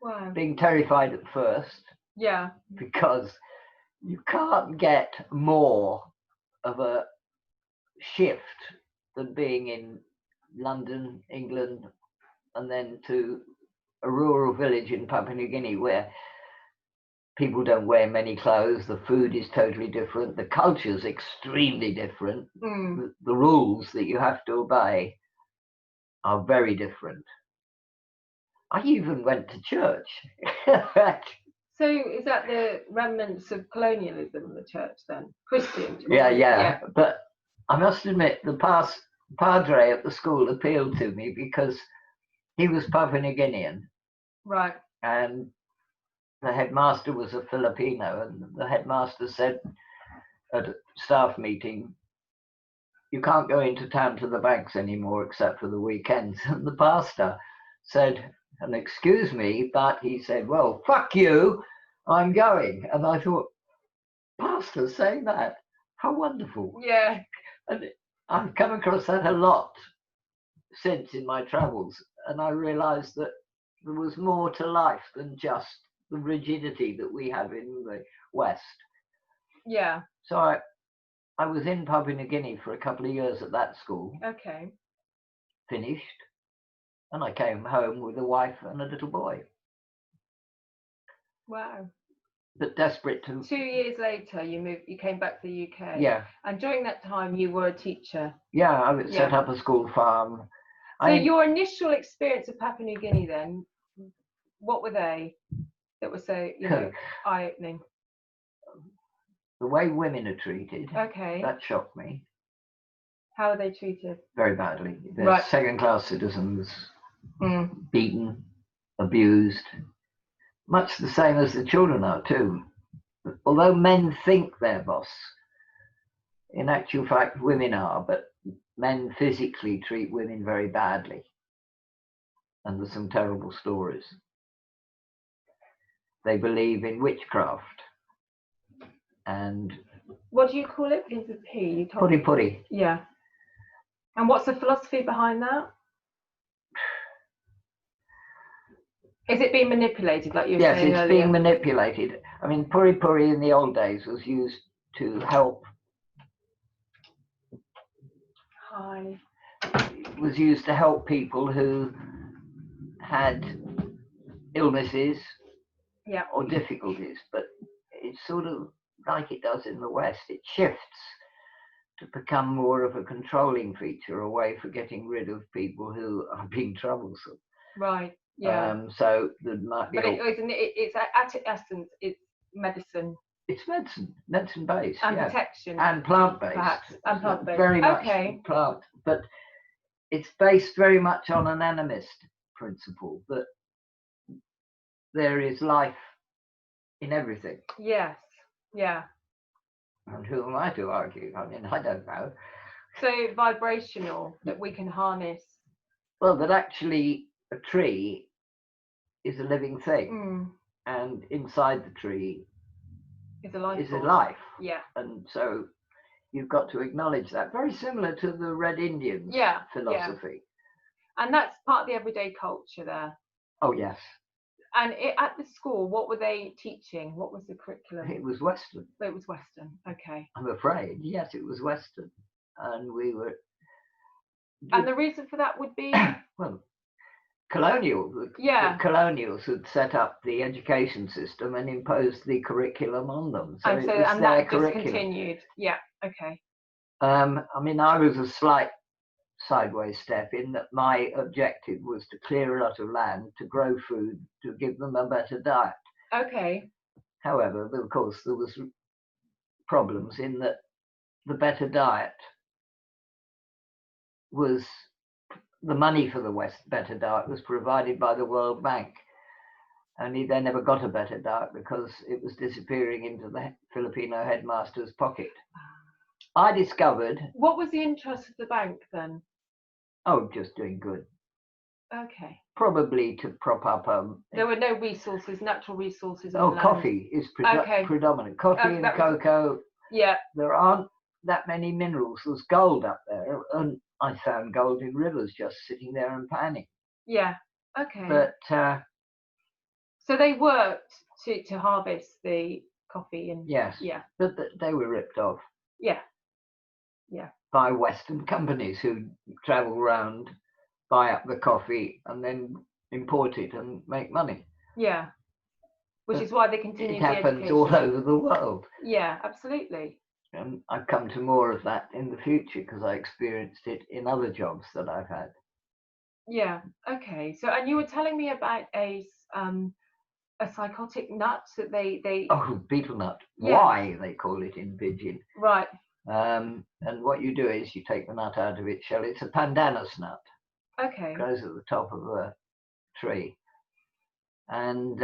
Wow. Being terrified at first. Yeah. Because you can't get more of a shift than being in London, England, and then to a rural village in Papua New Guinea where people don't wear many clothes, the food is totally different, the culture is extremely different, the rules that you have to obey are very different. I even went to church. So is that the remnants of colonialism in the church then? Christian? Yeah. But I must admit, the padre at the school appealed to me because he was Papua New Guinean. Right. And the headmaster was a Filipino, and the headmaster said at a staff meeting, you can't go into town to the banks anymore except for the weekends. And the pastor said, and excuse me, but he said, well, fuck you, I'm going. And I thought, pastor saying that, how wonderful. Yeah. And I've come across that a lot since in my travels, and I realized that there was more to life than just the rigidity that we have in the West. Yeah. So I was in Papua New Guinea for a couple of years at that school. Okay. Finished, and I came home with a wife and a little boy. Wow. But desperate to. 2 years later, you came back to the UK. Yeah. And during that time, you were a teacher. Yeah, I would set up a school farm. So your initial experience of Papua New Guinea then, what were they that were so, eye-opening? The way women are treated. Okay. That shocked me. How are they treated? Very badly. They're second-class citizens, beaten, abused, much the same as the children are too. Although men think they're boss, in actual fact, women are, but men physically treat women very badly. And there's some terrible stories. They believe in witchcraft. And what do you call it? Begins with P. Puri. Yeah. And what's the philosophy behind that? Is it being manipulated, like you were saying earlier? Yes, it's being manipulated. I mean, Puri in the old days was used to help. Was used to help people who had illnesses or difficulties, but it's sort of like it does in the West. It shifts to become more of a controlling feature, a way for getting rid of people who are being troublesome. Right. Yeah. So there might be. But it's at its essence, it's medicine. It's medicine based, and protection, and plant based, perhaps, and plant based. Very much plant, but it's based very much on an animist principle that there is life in everything. Yes. Yeah. And who am I to argue? I mean, I don't know. So vibrational, that we can harness. Well, that actually a tree is a living thing, and inside the tree is a life. Yeah. And so you've got to acknowledge that. Very similar to the Red Indians philosophy. Yeah. And that's part of the everyday culture there. Oh, yes. And at the school, what were they teaching? What was the curriculum? It was Western. It was Western, okay. I'm afraid, yes, it was Western. And we were... And the reason for that would be? Well, the colonials had set up the education system and imposed the curriculum on them. So and that just continued. Yeah, okay. I mean, I was a slight sideways step in that my objective was to clear a lot of land, to grow food, to give them a better diet. Okay. However, of course, there was problems in that the better diet was... The money for the better diet was provided by the World Bank. Only they never got a better diet because it was disappearing into the Filipino headmaster's pocket. I discovered... What was the interest of the bank then? Oh, just doing good. Okay. Probably to prop up... there were no resources, natural resources. Coffee is predominant. Coffee and cocoa. Yeah. There aren't that many minerals. There's gold up there. And I found gold in rivers just sitting there and panning. Yeah. Okay. But so they worked to harvest the coffee and yes. Yeah. But they were ripped off. Yeah. Yeah. By Western companies who travel around buy up the coffee and then import it and make money. Yeah. Which is why they continue It the happens education. all over the world. Yeah, absolutely. And I've come to more of that in the future because I experienced it in other jobs that I've had. Yeah. Okay. So, and you were telling me about a psychotic nut that they. Oh, betel nut. Yeah. Why they call it in pidgin. Right. And what you do is you take the nut out of its shell. It's a pandanus nut. Okay. It grows at the top of a tree. And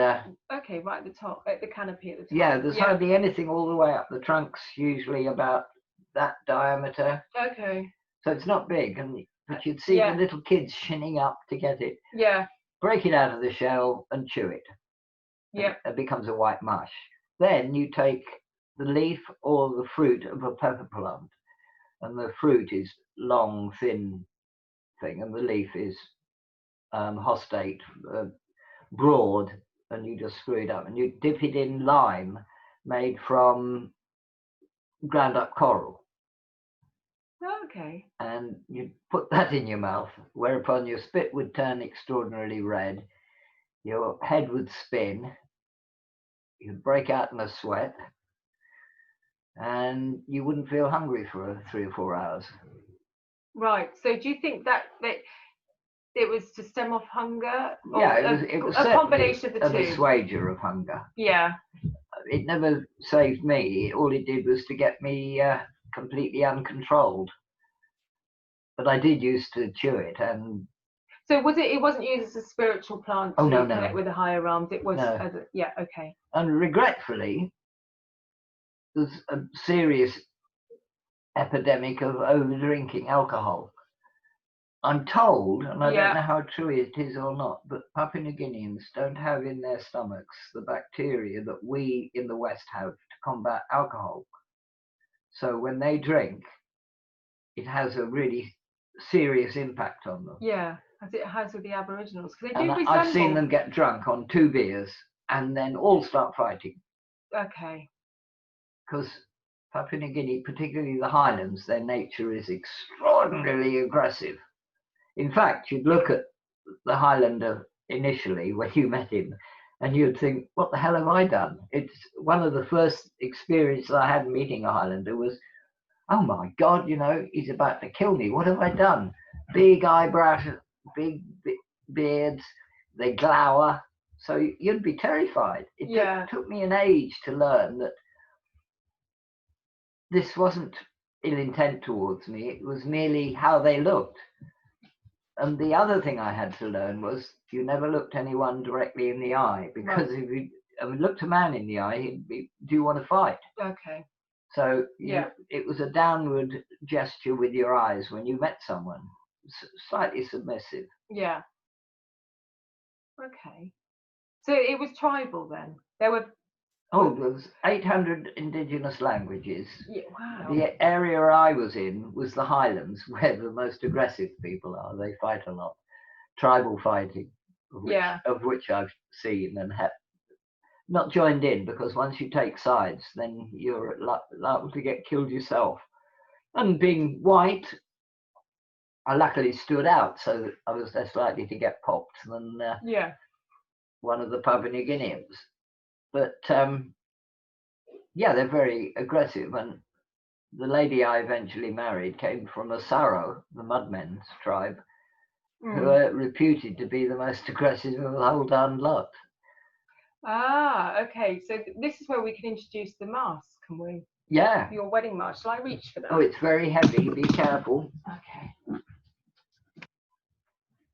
okay, right at the top, at the canopy at the top. yeah, there's hardly anything all the way up. The trunk's usually about that diameter. Okay. So it's not big, but you'd see the little kids shinning up to get it. Yeah. Break it out of the shell and chew it. Yeah. It becomes a white mush. Then you take the leaf or the fruit of a pepper plant, and the fruit is long, thin thing, and the leaf is hostate, broad, and you just screw it up, and you dip it in lime made from ground up coral. Okay. And you put that in your mouth, whereupon your spit would turn extraordinarily red, your head would spin, you'd break out in a sweat, and you wouldn't feel hungry for 3 or 4 hours. Right. So do you think that it was to stem off hunger? Or yeah, it was a combination of the two. A assuager of hunger. Yeah. It never saved me. All it did was to get me completely uncontrolled. But I did used to chew it, and so was it? It wasn't used as a spiritual plant to connect with the higher realms. It was as a, yeah, okay. And regretfully, there's a serious epidemic of over drinking alcohol. I'm told, and I don't know how true it is or not, but Papua New Guineans don't have in their stomachs the bacteria that we in the West have to combat alcohol. So when they drink, it has a really serious impact on them. Yeah, as it has with the Aboriginals. And I've seen them get drunk on 2 beers and then all start fighting. Okay. Because Papua New Guinea, particularly the Highlands, their nature is extraordinarily aggressive. In fact, you'd look at the Highlander initially when you met him and you'd think, what the hell have I done? It's one of the first experiences I had meeting a Highlander was, oh my God, he's about to kill me. What have I done? Big eyebrows, big beards, they glower. So you'd be terrified. It took me an age to learn that this wasn't ill intent towards me. It was merely how they looked. And the other thing I had to learn was you never looked anyone directly in the eye, because if you looked a man in the eye, he'd be, do you want to fight? Okay. So it was a downward gesture with your eyes when you met someone, slightly submissive. Yeah. Okay. So it was tribal then? There were... Oh, there was 800 indigenous languages. Yeah, wow. The area I was in was the Highlands, where the most aggressive people are. They fight a lot. Tribal fighting, of which I've seen and have not joined in, because once you take sides, then you're liable to get killed yourself. And being white, I luckily stood out, so that I was less likely to get popped than one of the Papua New Guineans. But they're very aggressive. And the lady I eventually married came from a Saro, the Mudmen's tribe, who are reputed to be the most aggressive of the whole darn lot. Ah, okay. So this is where we can introduce the mask, can we? Yeah. Your wedding mask. Shall I reach for that? Oh, it's very heavy. Be careful. Okay.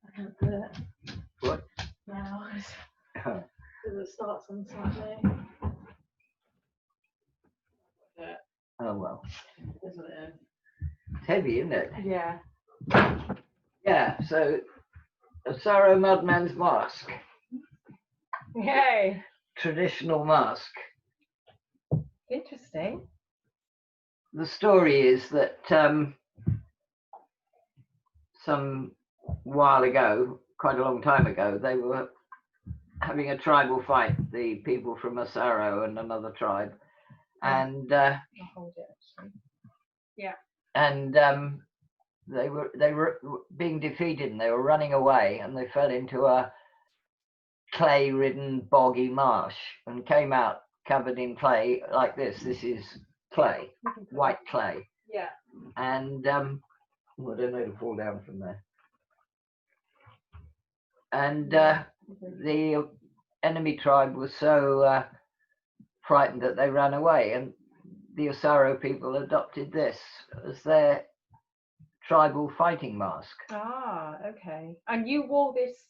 I can't do it. What? Now. Because it starts on Saturday. Yeah. Oh, well. That's what it is. It's heavy, isn't it? Yeah. Yeah, so a Saro Mudman's mask. Yay. Traditional mask. Interesting. The story is that some while ago, quite a long time ago, they were having a tribal fight, the people from Asaro and another tribe. And I'll hold it, actually. Yeah. And they were being defeated and they were running away, and they fell into a clay-ridden boggy marsh and came out covered in clay like this. This is clay, white clay. Yeah. And I don't know to fall down from there. And the enemy tribe was so frightened that they ran away, and the Osaro people adopted this as their tribal fighting mask. Ah, okay. And you wore this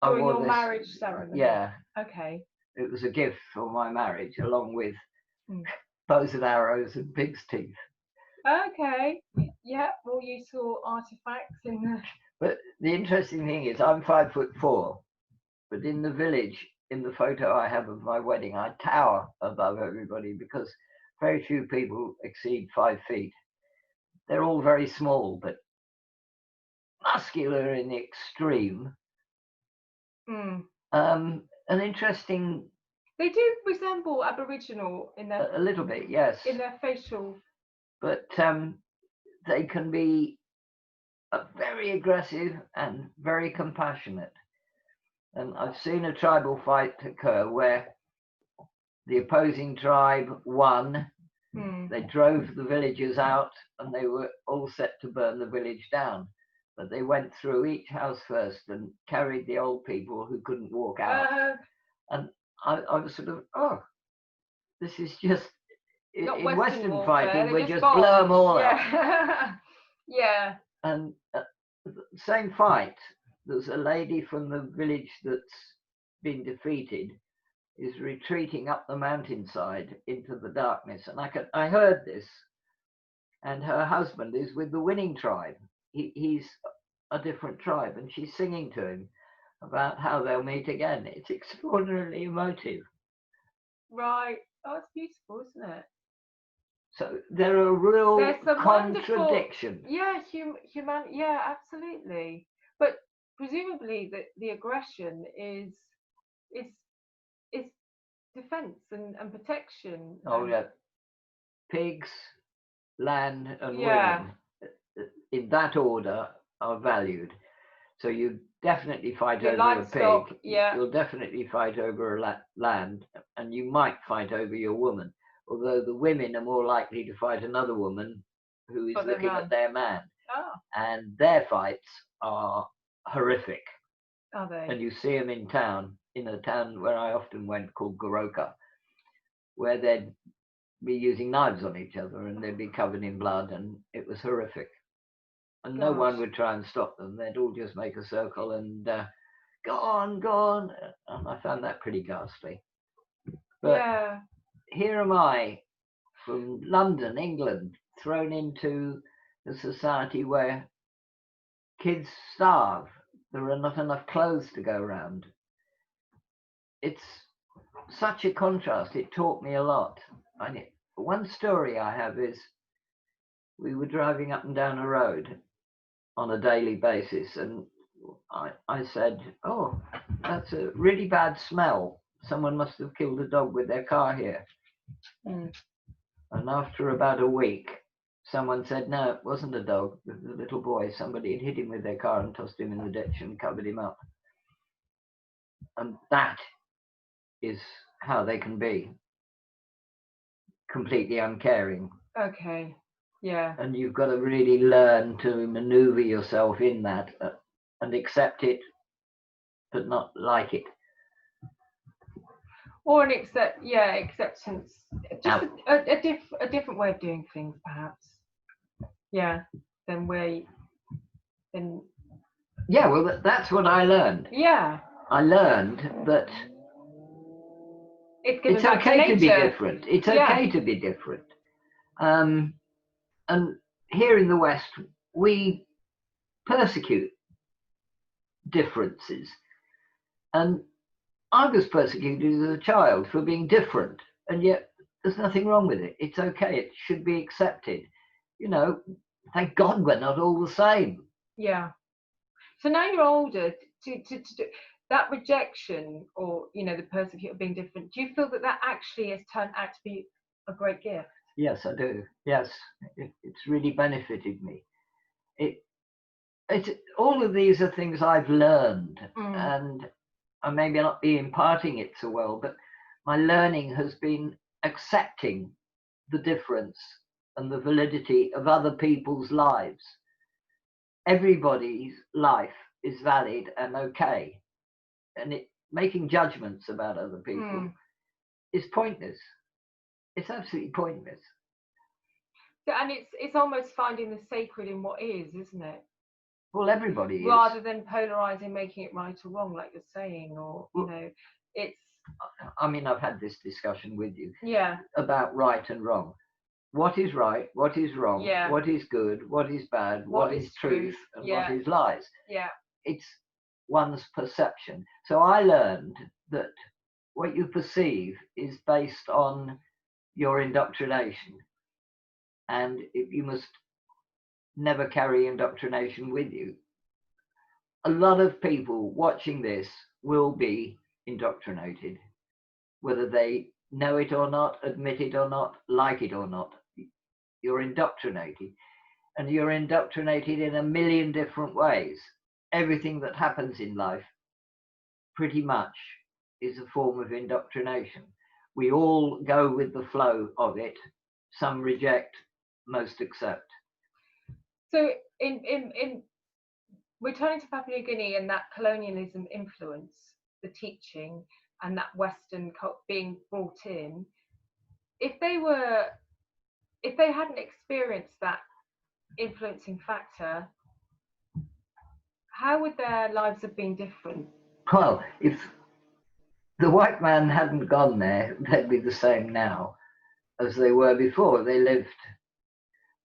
during your marriage ceremony? Yeah. Okay. It was a gift for my marriage, along with bows and arrows and pig's teeth. Okay. Yeah, more useful artifacts in the... But the interesting thing is, I'm 5'4", but in the village, in the photo I have of my wedding, I tower above everybody because very few people exceed 5 feet. They're all very small, but muscular in the extreme. An interesting... They do resemble Aboriginal in their... A little bit, yes. In their facial... But they can be very aggressive and very compassionate. And I've seen a tribal fight occur where the opposing tribe won. They drove the villagers out and they were all set to burn the village down. But they went through each house first and carried the old people who couldn't walk out. And I was sort of, oh, this is just... In Western fighting, we just blow them all out. Yeah. And same fight, there's a lady from the village that's been defeated is retreating up the mountainside into the darkness. And I heard this, and her husband is with the winning tribe. He's a different tribe, and she's singing to him about how they'll meet again. It's extraordinarily emotive. Right. Oh, it's beautiful, isn't it? So there are real contradictions. Yeah, yeah, absolutely. But presumably the aggression is defense and protection. Oh yeah, pigs, land, and women in that order are valued. So you definitely fight over livestock, a pig. Yeah. You'll definitely fight over a land, and you might fight over your woman. Although the women are more likely to fight another woman who is looking at their man. Oh. And their fights are horrific. Are they? And you see them in a town where I often went called Goroka, where they'd be using knives on each other and they'd be covered in blood, and it was horrific. And no one would try and stop them. They'd all just make a circle and go on, go on. And I found that pretty ghastly. But here am I from London, England, thrown into a society where kids starve. There are not enough clothes to go around. It's such a contrast. It taught me a lot. One story I have is we were driving up and down a road on a daily basis, and I said, oh, that's a really bad smell. Someone must have killed a dog with their car here. And after about a week, someone said, no, it wasn't a dog, it was a little boy. Somebody had hit him with their car and tossed him in the ditch and covered him up. And that is how they can be. Completely uncaring. Okay, yeah. And you've got to really learn to maneuver yourself in that and accept it, but not like it. Or an acceptance. Just a different way of doing things, perhaps. Yeah, than Yeah, well, that's what I learned. Yeah. I learned that it's okay to be different. It's okay to be different. And here in the West, we persecute differences. And I was persecuted as a child for being different, and yet there's nothing wrong with it. It's okay. It should be accepted. You know, thank God we're not all the same. Yeah. So now you're older, to that rejection, or the persecution of being different, do you feel that actually has turned out to be a great gift? Yes, I do. Yes, it's really benefited me. it's all of these are things I've learned, Mm. and I maybe not be imparting it so well, but my learning has been accepting the difference and the validity of other people's lives. Everybody's life is valid and okay, and making judgments about other people is pointless. It's absolutely pointless. And it's almost finding the sacred in what is, isn't it? Well, everybody is. Rather than polarizing, making it right or wrong, like you're saying, or it's. I mean, I've had this discussion with you. Yeah. About right and wrong. What is right? What is wrong? Yeah. What is good? What is bad? What is truth? And what is lies? Yeah. It's one's perception. So I learned that what you perceive is based on your indoctrination, and you must never carry indoctrination with you. A lot of people watching this will be indoctrinated, whether they know it or not, admit it or not, like it or not. You're indoctrinated, and you're indoctrinated in a million different ways. Everything that happens in life pretty much is a form of indoctrination. We all go with the flow of it. Some reject, most accept. So in returning to Papua New Guinea and that colonialism influence, the teaching and that Western being brought in, if they hadn't experienced that influencing factor, how would their lives have been different? Well, if the white man hadn't gone there, they'd be the same now as they were before. They lived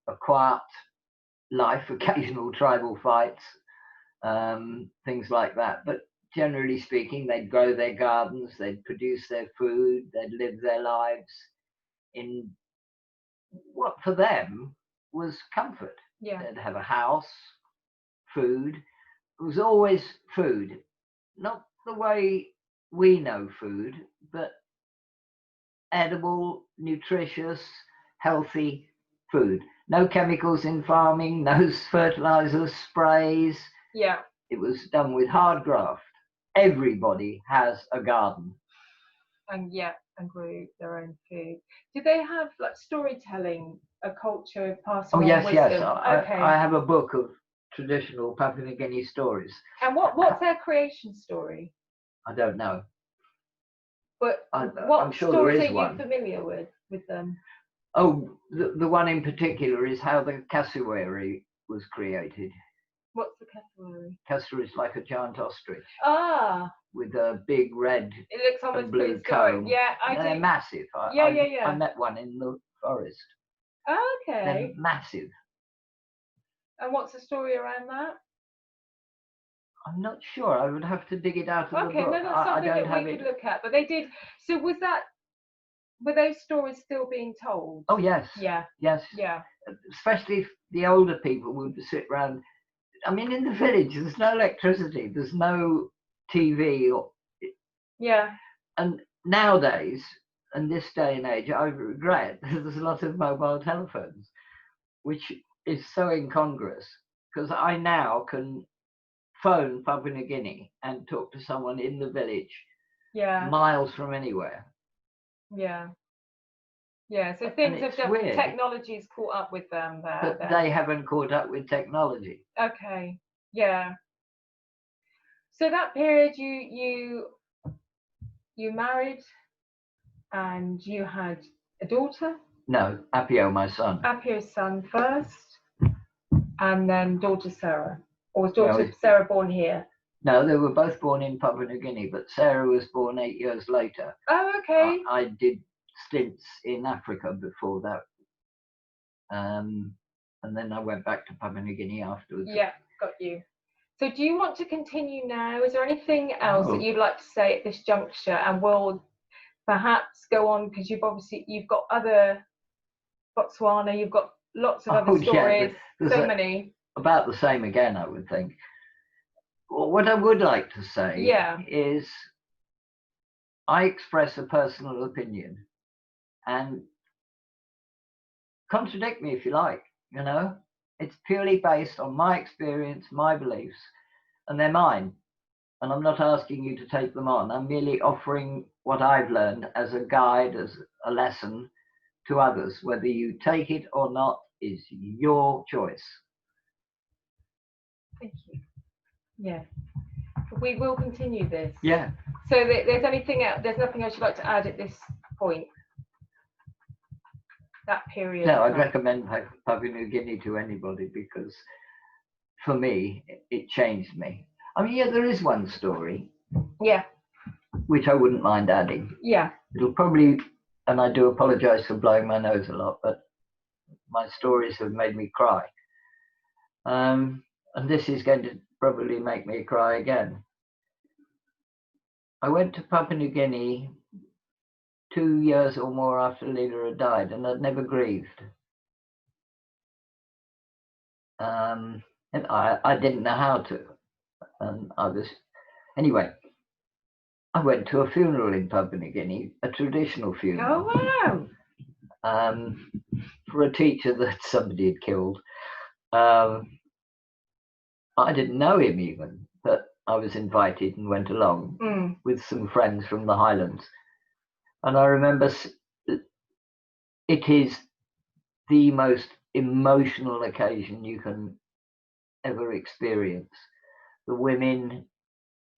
a quiet life, occasional tribal fights, things like that. But generally speaking, they'd grow their gardens, they'd produce their food, they'd live their lives in what for them was comfort. Yeah. They'd have a house, food. It was always food, not the way we know food, but edible, nutritious, healthy food. No chemicals in farming, no fertilizers, sprays. Yeah. It was done with hard graft. Everybody has a garden. And grew their own food. Did they have like storytelling, a culture of passing on wisdom? Yes. I have a book of traditional Papua New Guinea stories. And what's their creation story? I don't know. But what sure stories there is are you familiar with them? Oh, the one in particular is how the cassowary was created. What's the cassowary? Cassowary is like a giant ostrich. Ah. With a big red it looks almost and blue comb. Yeah, They're massive. I met one in the forest. Oh, okay. They're massive. And what's the story around that? I'm not sure. I would have to dig it out of the book. Okay, no, that's something that we could look at. But they did. So were those stories still being told? Oh yes. Yeah. Yes. Yeah. Especially if the older people would sit around. I mean, in the village, there's no electricity. There's no TV or. Yeah. And nowadays, in this day and age, I regret there's a lot of mobile telephones, which is so incongruous because I now can phone Papua New Guinea and talk to someone in the village, miles from anywhere. Yeah. Yeah, so things have definitely, technology's caught up with them there. But they haven't caught up with technology. Okay, yeah. So that period you married and you had a daughter? No, Apio, my son. Apio's son first, and then daughter Sarah. Or was daughter Sarah born here? No, they were both born in Papua New Guinea, but Sarah was born 8 years later. Oh, okay. I did stints in Africa before that. And then I went back to Papua New Guinea afterwards. Yeah, got you. So do you want to continue now? Is there anything else that you'd like to say at this juncture? And we'll perhaps go on, because you've got other Botswana, you've got lots of other stories, so many. About the same again, I would think. Well, what I would like to say is I express a personal opinion, and contradict me if you like, It's purely based on my experience, my beliefs, and they're mine. And I'm not asking you to take them on. I'm merely offering what I've learned as a guide, as a lesson to others. Whether you take it or not is your choice. Thank you. Yeah. We will continue this. Yeah. So there's anything else, there's nothing else you'd like to add at this point? That period? No, I'd recommend Papua New Guinea to anybody because for me, it changed me. I mean, yeah, there is one story. Yeah. Which I wouldn't mind adding. Yeah. It'll probably, and I do apologize for blowing my nose a lot, but my stories have made me cry. And this is going to probably make me cry again. I went to Papua New Guinea 2 years or more after Leela had died, and I'd never grieved. And I didn't know how to. And anyway, I went to a funeral in Papua New Guinea, a traditional funeral. Oh, wow. For a teacher that somebody had killed. I didn't know him even, but I was invited and went along with some friends from the Highlands. And I remember it is the most emotional occasion you can ever experience. The women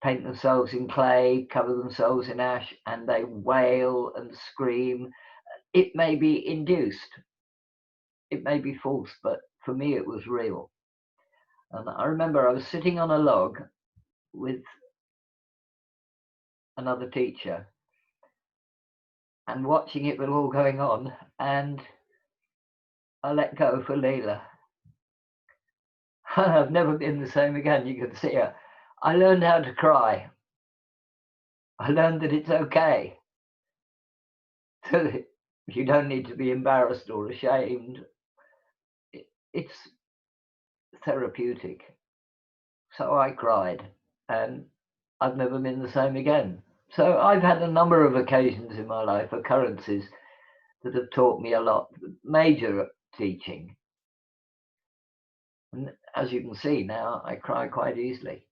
paint themselves in clay, cover themselves in ash, and they wail and scream. It may be induced, it may be false, but for me it was real. And I remember I was sitting on a log with another teacher and watching it all going on, and I let go for Leela. I've never been the same again. You can see her. I learned how to cry. I learned that it's okay. So that you don't need to be embarrassed or ashamed. It's therapeutic. So I cried, and I've never been the same again. So I've had a number of occasions in my life, occurrences that have taught me a lot, major teaching. And as you can see now, I cry quite easily.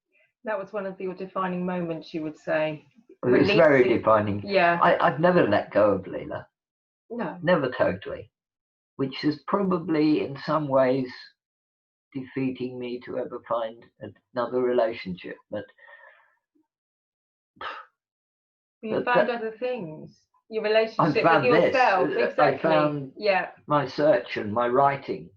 That was one of your defining moments, you would say. It's very defining. Yeah. I've never let go of Leela. No. Never totally. Which is probably in some ways defeating me to ever find another relationship. But you found other things. Your relationship with yourself. Exactly. I found my search and my writing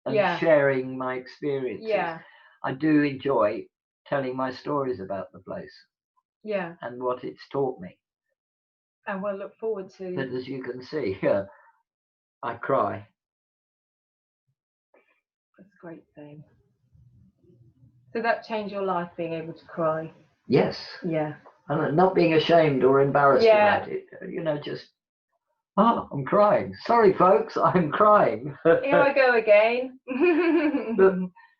and sharing my experiences. Yeah. I do enjoy telling my stories about the place. Yeah. And what it's taught me. And we'll look forward to. But as you can see, I cry. That's a great thing. So that changed your life, being able to cry? Yes. Yeah. And not being ashamed or embarrassed about it. Just, I'm crying. Sorry, folks, I'm crying. Here I go again. But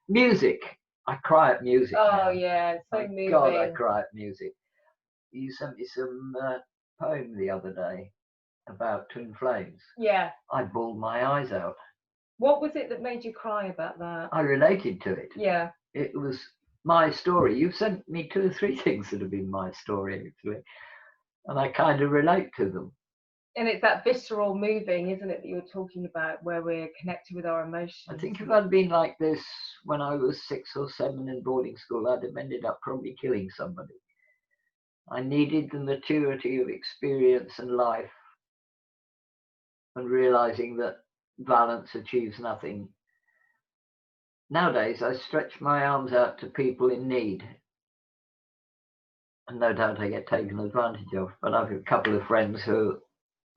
music. I cry at music. Oh, now. yeah, it's so moving. God, I cry at music. You sent me some poem the other day about twin flames. Yeah. I bawled my eyes out. What was it that made you cry about that? I related to it. Yeah. It was my story. You've sent me 2 or 3 things that have been my story, actually. And I kind of relate to them. And it's that visceral moving, isn't it, that you were talking about, where we're connected with our emotions. I think if I'd been like this when I was 6 or 7 in boarding school, I'd have ended up probably killing somebody. I needed the maturity of experience and life and realizing that violence achieves nothing. Nowadays, I stretch my arms out to people in need. And no doubt I get taken advantage of, but I've a couple of friends who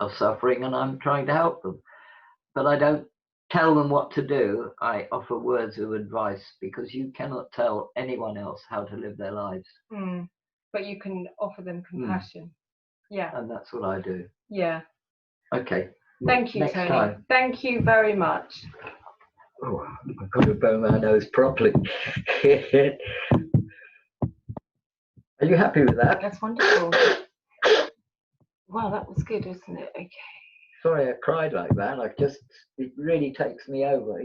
are suffering and I'm trying to help them. But I don't tell them what to do. I offer words of advice because you cannot tell anyone else how to live their lives. But you can offer them compassion. Yeah. And that's what I do. Yeah. Okay. Thank you, Next Tony. time. Thank you very much. Oh, I've got to blow my nose properly. Are you happy with that? That's wonderful. Wow, that was good, wasn't it? Okay. Sorry I cried like that. It really takes me over,